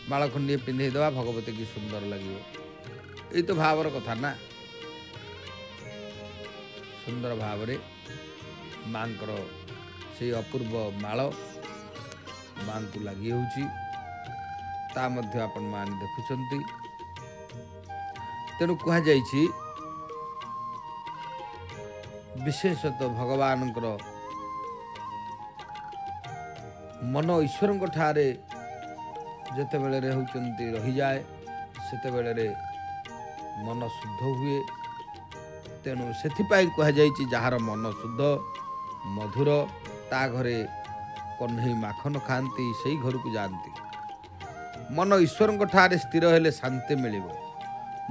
मालखंडी पिंधे देवा भगवती की सुंदर लगे ये तो भावर कथा ना। सुंदर भाव रे मांकर से अपूर्व माल मां को लगी होची ता मध्य आपण मान देखुचंती। तेणु कहा जाइछि विशेषतः भगवानकर मन ईश्वर ठारे जेते बेले रे होचंती रही जाए सेते बेले रे मन शुद्ध हुए। तेणु सेथिपाई कहा जाइछि जहार मन शुद्ध मधुर ता घरे कन्हई माखन खाती से घर को जाती। मन ईश्वर ठारे स्थिर हेले शांति मिलिबो।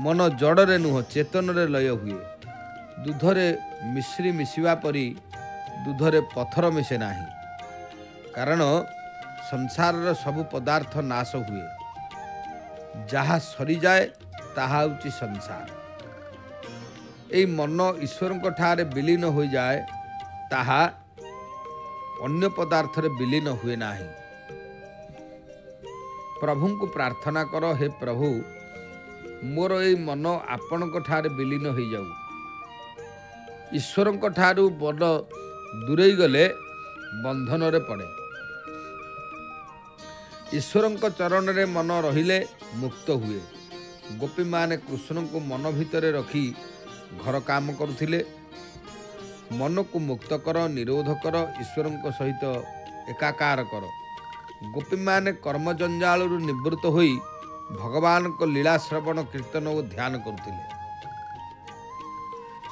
मन जड़े नुह चेतन रे लय हुए। दूधरे मिश्री मिशिबा परी दूधरे पत्थर मिशे नाही कारण संसार सबु पदार्थ नाश हुए, जहा सरी जाए ताहा होची संसार। ए मन ईश्वर ठारे विलीन हो जाए, ताहा अन्य पदार्थ रे विलीन हुए नाही। प्रभु को प्रार्थना कर, हे प्रभु मोर ए मन आपण ठारे विलीन हो जाऊ। ईश्वर ठारू मन दूरे गले बंधन रे पड़े। ईश्वर चरण रे मन रहिले मुक्त हुए। गोपी माने कृष्ण को मन भितर रखी घर काम करुथिले। मन को मुक्त कर, निरोध कर, ईश्वर सहित एकाकार कर। गोपी माने कर्म जंजाल निवृत्त होई भगवान को लीला श्रवण कीर्तन और ध्यान करुथिले।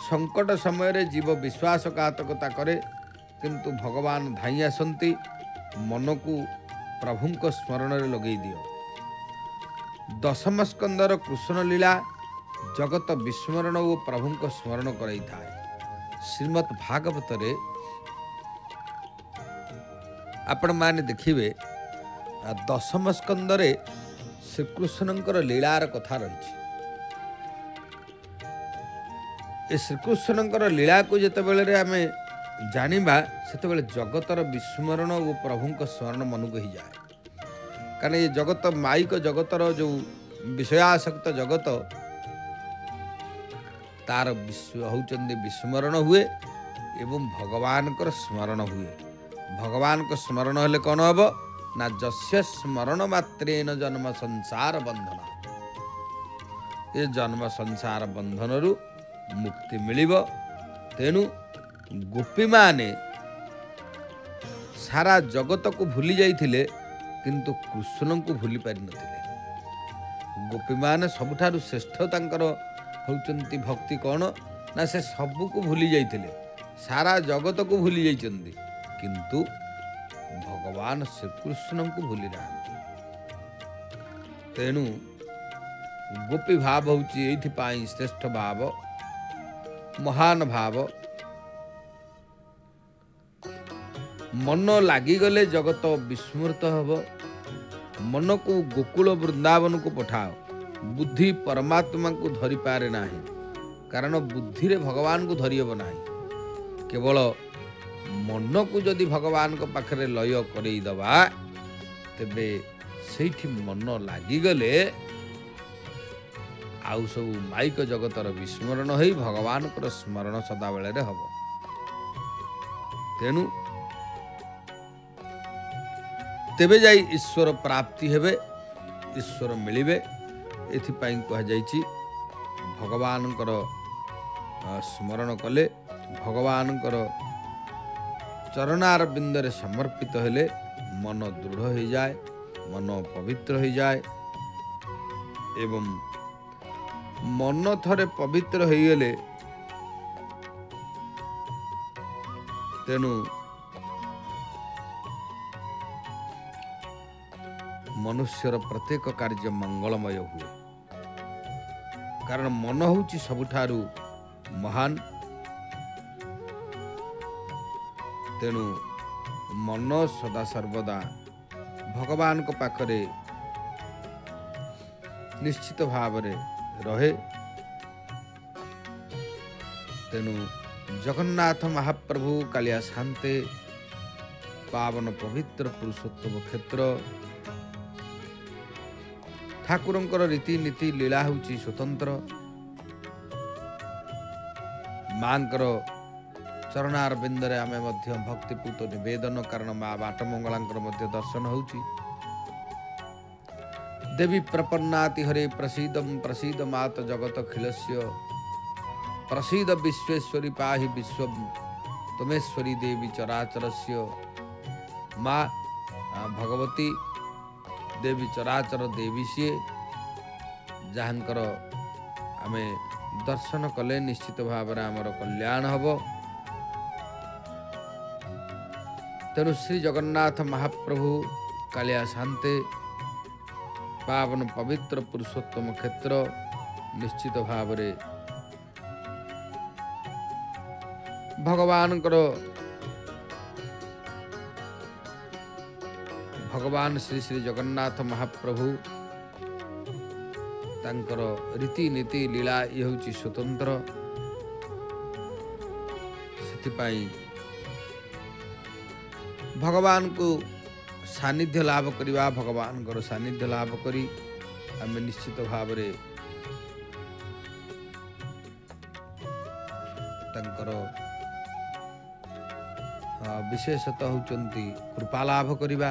संकट समय रे जीव विश्वासघातकता करे, किंतु भगवान धाई आसंती मन को प्रभु को स्मरण रे लगेई दियो। दशम स्कंदर कृष्ण लीला जगत विस्मरण और प्रभु को स्मरण कराई थाए। श्रीमद् भागवत रे आपण माने देखिबे दशम स्कंदरे श्रीकृष्णंकर लीलार कथा रही। ए श्रीकृष्णंकर लीला को जेतेबेले आमे जानिबा, सेतेबेले जगतर विस्मरण और प्रभु को स्मरण मन को ही जाए। कारण ये जगत माइक जगतर जो विषयासक्त जगत तार होचंदी विस्मरण हुए एवं भगवान को स्मरण हुए। भगवान को स्मरण हेले कौन हम ना, जस्य स्मरण मात्रेन जन्म संसार बंधन। ये जन्म संसार बंधन रु मुक्ति मिलिबो। तेणु गोपी माने सारा जगत को भूली जाइथिले, किंतु कृष्ण को भूली पारि नथिले। गोपी माने सबुठारु श्रेष्ठ तांकर होचंती भक्ति कौन ना, से सबु को भूली जाइथिले, सारा जगत को भूली जाइचंदी, किंतु भगवान श्रीकृष्ण को भूली नाहांती। तेणु गोपी भाव होची एथि पाई श्रेष्ठ भाव, महान भाव। मन लागिगले जगत विस्मृत हब। मन को गोकुल वृंदावन को पठाओ। बुद्धि परमात्मा को धरी पारे नाही, कारण बुद्धि रे भगवान को धरी हब नाही। केवल मन को जदि भगवान को पाखरे लय करई दबा, तेबे सेठी मन लागिगले आउ सब माइक जगतर विस्मरण होई भगवान को स्मरण सदा बेले रे हब। तेणु तेबे जाई ईश्वर प्राप्ति हेबे, ईश्वर मिलिबे। एथिपाई कह जाइछि भगवानकर स्मरण कले, भगवानकर चरणार बिंदरे समर्पित हेले मन दृढ़ हो जाए, मन पवित्र हो जाए। एवं मन थरे पवित्र हो गले, तेणु मनुष्यर प्रत्येक कार्य मंगलमय हुए। कारण मन होची सबुठारु महान। तेणु मन सदा सर्वदा भगवान को पाखरे निश्चित भाव रे रहे। तेणु जगन्नाथ महाप्रभु कालिया शांते पावन पवित्र पुरुषोत्तम क्षेत्र ठाकुरंकर रीतिनीति लीला होची स्वतंत्र। मांकर चरणार बिंदरे आमे मध्य भक्तिपूत निवेदन, कारण माँ बाटमंगलांकर मध्य दर्शन होची। देवी प्रपन्नाति हरे प्रसीदम प्रसीद मात जगत खिलस्य, प्रसीद विश्वेश्वरी पाहि विश्व तमेश्वरी देवी चराचरस्य। माँ भगवती देवी चराचर देवी सी, जहाँकर आमे दर्शन कले निश्चित भाव आमर कल्याण हब। तेणु श्री जगन्नाथ महाप्रभु कालिया शांते पावन पवित्र पुरुषोत्तम क्षेत्र निश्चित भाव भगवान श्री श्री जगन्नाथ महाप्रभु तांकर रीतिनीति लीला ये हूँ स्वतंत्र से भगवान को सानिध्य लाभ करवा भगवान को सानिध्य लाभ करी आम निश्चित भाव तांकर विशेषतः होचंती कृपा लाभ करिबा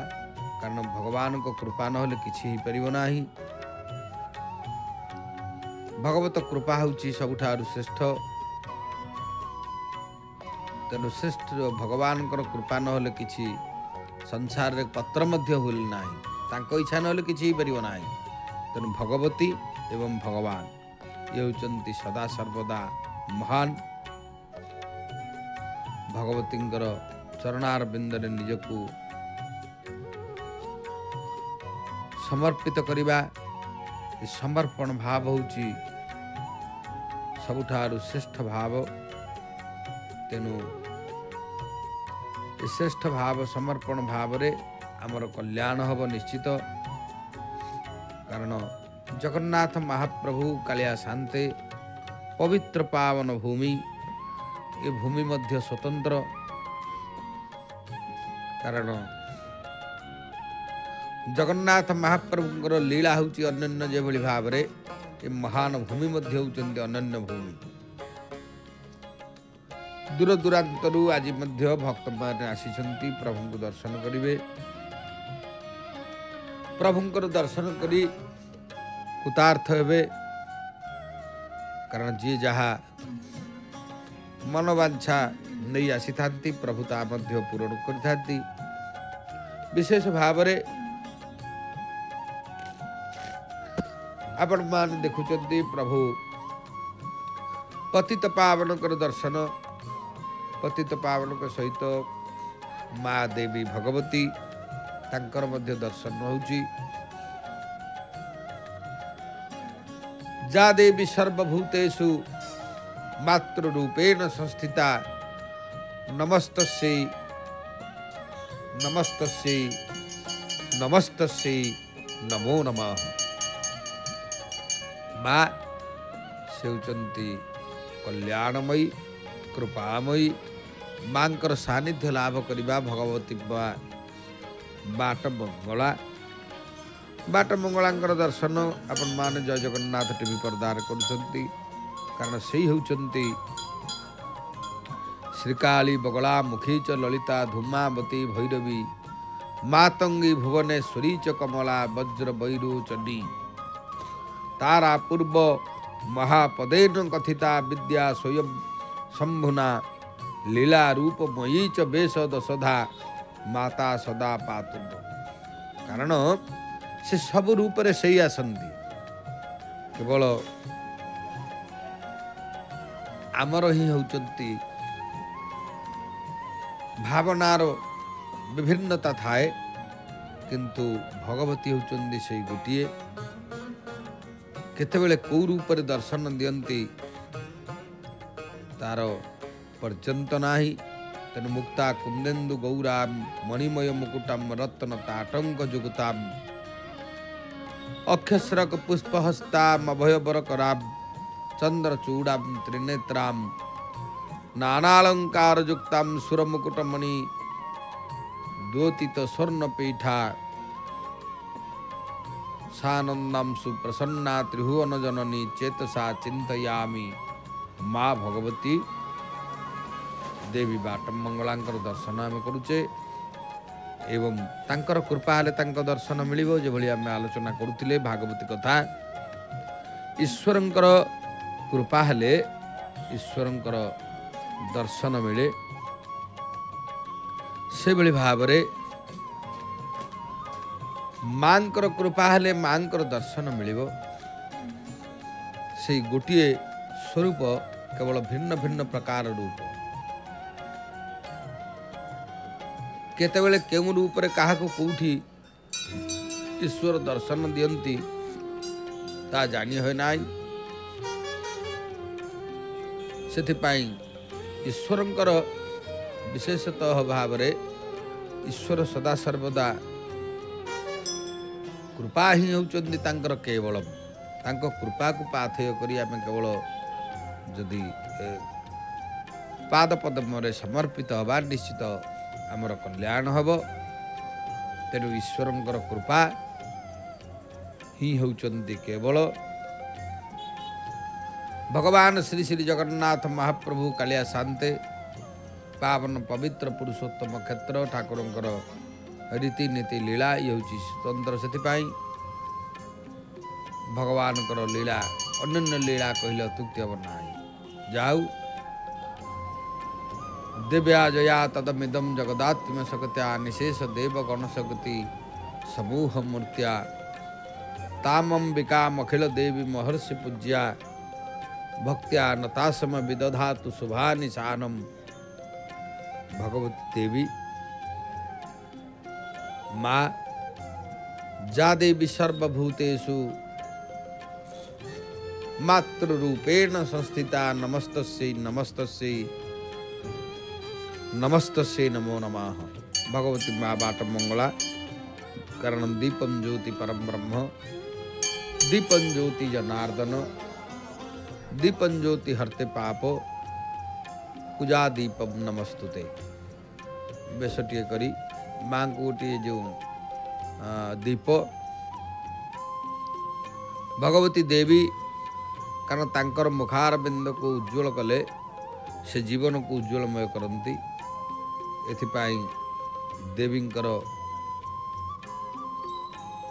कारण भगवान को कृपा न होले किछि ही परिबो नाही। भगवत कृपा होची सबुठारु श्रेष्ठ तेणु श्रेष्ठ भगवान को कृपा न होले किछि संसार रे पत्र मध्य होल नाही तांको इच्छा न होले किछि ही परिबो नाही। तेणु भगवती एवं भगवान ये होचंती सदा सर्वदा महान। भगवतींकर चरणार बिंदरे निजकू समर्पित करिबा समर्पण भाव होची सबुठारु श्रेष्ठ भाव। तेणु श्रेष्ठ भाव समर्पण भाव रे आमर कल्याण हब निश्चित। कारण जगन्नाथ महाप्रभु कालिया शांते पवित्र पावन भूमि ये भूमि मध्य स्वतंत्र कारण जगन्नाथ महाप्रभुंकर लीला होची अनन्य जेभली भाव रे ये महान भूमि मध्य होचंती अनन्य भूमि। दूर दूरांतरु आज मध्य भक्त माने आसीचंती प्रभु दर्शन करिवे। प्रभुंकर दर्शन करी कृतार्थ हेबे कारण जी जहा मनोवांछा नहीं आसी थांती प्रभु ता मध्य पूरण करिथांती। विशेष भाव रे आपण मान देखुचंती प्रभु पतित पावन कर दर्शन पतित पावन के सहित माँ देवी भगवती तांकर मध्य दर्शन होची। जा देवी सर्वभूतेषु मातृरूपेण संस्थिता नमस्तस्यै नमस्तस्यै नमस्तस्यै नमो नमः। माँ से होचंती कल्याणमयी कृपामयी मांकर सानिध्य लाभ करिबा भगवती बाट मंगला बाट मंगलांकर दर्शन आपण मान जय जगन्नाथ टीवी प्रदान करुछंती। कारण से होचंती श्रीकाली बगला मुखी च ललिता धूमावती भैरवी मातंगी भुवनेश्वरी च कमला वज्र बैरू चंडी तारा पूर्व महापदेन कथिता विद्या स्वयं शंभुना लीला रूप मयी च बेश दशधा माता सदा पातु। कारण से सब रूप रे सही आसंती केवल आमर ही होचंती भावनार विभिन्नता थाए किंतु भगवती होचंती से गोटिए केतेबेले कौ रूप रे दर्शन दियंती तार पर्यंत नाही। तेणु मुक्ता कुंदेन्दु गौरा मणिमय मुकुटम रत्न ताटंक जुगुताम अक्षस्रक पुष्पहस्ताम अभयवर कराम चंद्रचूडाम त्रिनेत्राम नानालंकार युक्ताम सुरमुकुटमणि द्योतित स्वर्णपीठा सानंदम सुप्रसन्ना त्रिभुवन जननी चेतसा चिंतयामी। माँ भगवती देवी बाट मंगलांकर दर्शन आम करुचे एवं तांकर कृपा हेले तांकर दर्शन मिलिबो। जे भली आम आलोचना करुथिले भागवती कथा ईश्वरंकर कृपा हेले ईश्वरंकर दर्शन मिले। से भली भाव रे मांकर कृपा हेले मांकर दर्शन मिलिबो। से गोटिए स्वरूप केवल भिन्न भिन्न प्रकार रूप केतेबेले केउ रूप रे काहा को कोठी ईश्वर दर्शन दियंती ता जानी होय नाई। सेथिपाई ईश्वरंकर विशेषतः भाव रे ईश्वर सदा सर्वदा कृपा ही होउचंदी तांकर केवल तांको कृपा को पाथेय करी आमे केवल जदि पाद पद्म समर्पित हवा निश्चित आमर कल्याण हब। तेणु ईश्वरंकर कृपा ही होउचंदी केवल। भगवान श्री श्री जगन्नाथ महाप्रभु कालिया शांते पावन पवित्र पुरुषोत्तम क्षेत्र ठाकुरंकर रीतिनीति लीला ये हूँ स्वतंत्र से भगवान लीला अन्य लीला कहले अत्युक्ति हम ना जाऊ दिव्या जया तदमिदम जगदात्म शक्त्या निशेष देव गण शक्ति समूह मूर्त्या तामंबिका अखिल देवी महर्षि पूज्या भक्त्या नतासम विदधातु शुभानिशानम। भगवती देवी माँ जा देवी सर्वभूतेषु मातृरूपेण संस्थिता नमस्तस्यै नमस्तस्यै नमस्तस्यै नमो नमः। भगवती माँ बाट मंगला कारण दीपम ज्योति परम ब्रह्म दीपम ज्योति जनार्दन दीपम ज्योति हरते पापो पूजा दीपम नमस्तुते। बेसटिए करी माँ को गोटे जो दीप भगवती देवी कारण तांकर मुखार बिंद को उज्ज्वल कले से जीवन को उज्ज्वलमय करती। एथिपाई देवींकर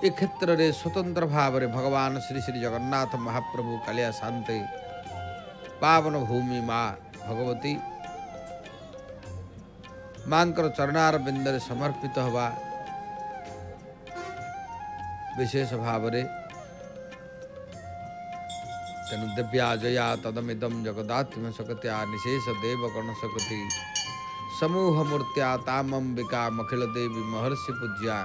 ए क्षेत्र में स्वतंत्र भाव में भगवान श्री श्री जगन्नाथ महाप्रभु कालिया शांते पावन भूमि माँ भगवती मांकर चरणार बिंदरे समर्पित हवा विशेष भाव में तेणु दिव्या जया तदमिदम जगदात्म शक्त्या निशेष देव गण शक्ति समूह मूर्त्या तामंबिका अखिल देवी महर्षि पूज्या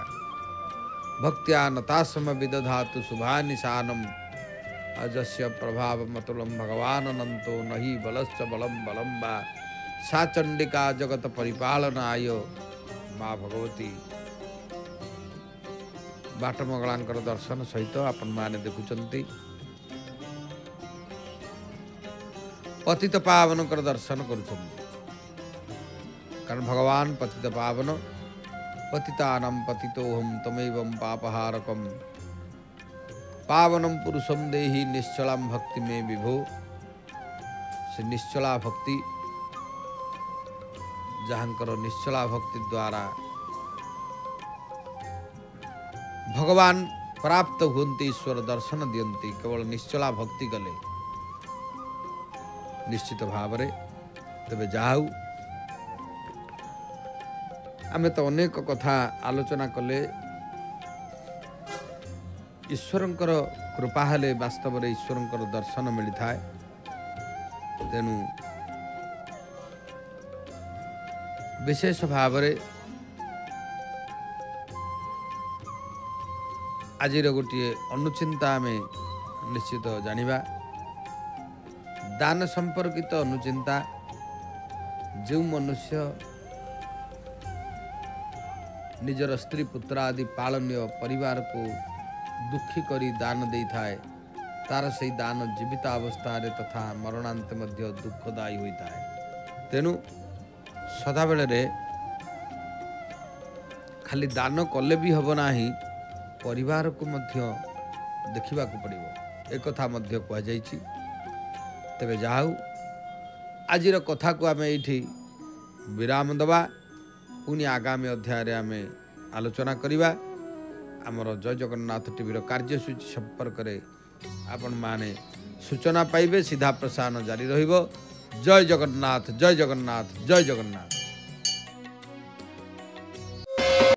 भक्त्या नतासम विदधातु शुभानिशानम। अजस्य प्रभाव मतुलम भगवान अनंतो नहि बलश्च बलम बलम वा सा चंडिका जगत परिपालनाय माँ भगवती बाटमंगलांकर दर्शन सहित आपण माने देखुचंती पतित पावनकर दर्शन करुचंती कारण भगवान पतित पावन पतितानां पतितोहम तमेवं पापहारकम पावनम पुरुषम देहि निश्चलां भक्ति में विभो। से निश्चला भक्ति जहाँकर निश्चला भक्ति द्वारा भगवान प्राप्त होती ईश्वर दर्शन दियंती केवल निश्चला भक्ति गले निश्चित भाव रे। तबे जाऊ आमे तो अनेक कथा आलोचना कले ईश्वरंकर कृपा हेले वास्तव में ईश्वरंकर दर्शन मिली थाए। तेणु विशेष भाव में आज गोटे अनुचिंता आमे निश्चित जानिबा दान संपर्कित अनुचिंता जो मनुष्य निजर स्त्री पुत्र आदि पालनीय परिवार को दुखी करी दान दे थाए तार से दान जीवित अवस्था तथा मरणांत मध्य दुखदायी होता है। तेणु सदा बेले खाली दान कले भी हब नाही परिवार को मध्य देखा पड़ो एक कथा मध्य कहुई। तेबे जाऊ आजिर कथा को आमे एठी विराम दबा पुणी आगामी अध्याय आम आलोचना करिबा। आमर जय जगन्नाथ टीवी कार्यसूची संपर्क में आपण माने सूचना पाइबे सीधा प्रसारण जारी रहिबो। जय जगन्नाथ जय जगन्नाथ जय जगन्नाथ।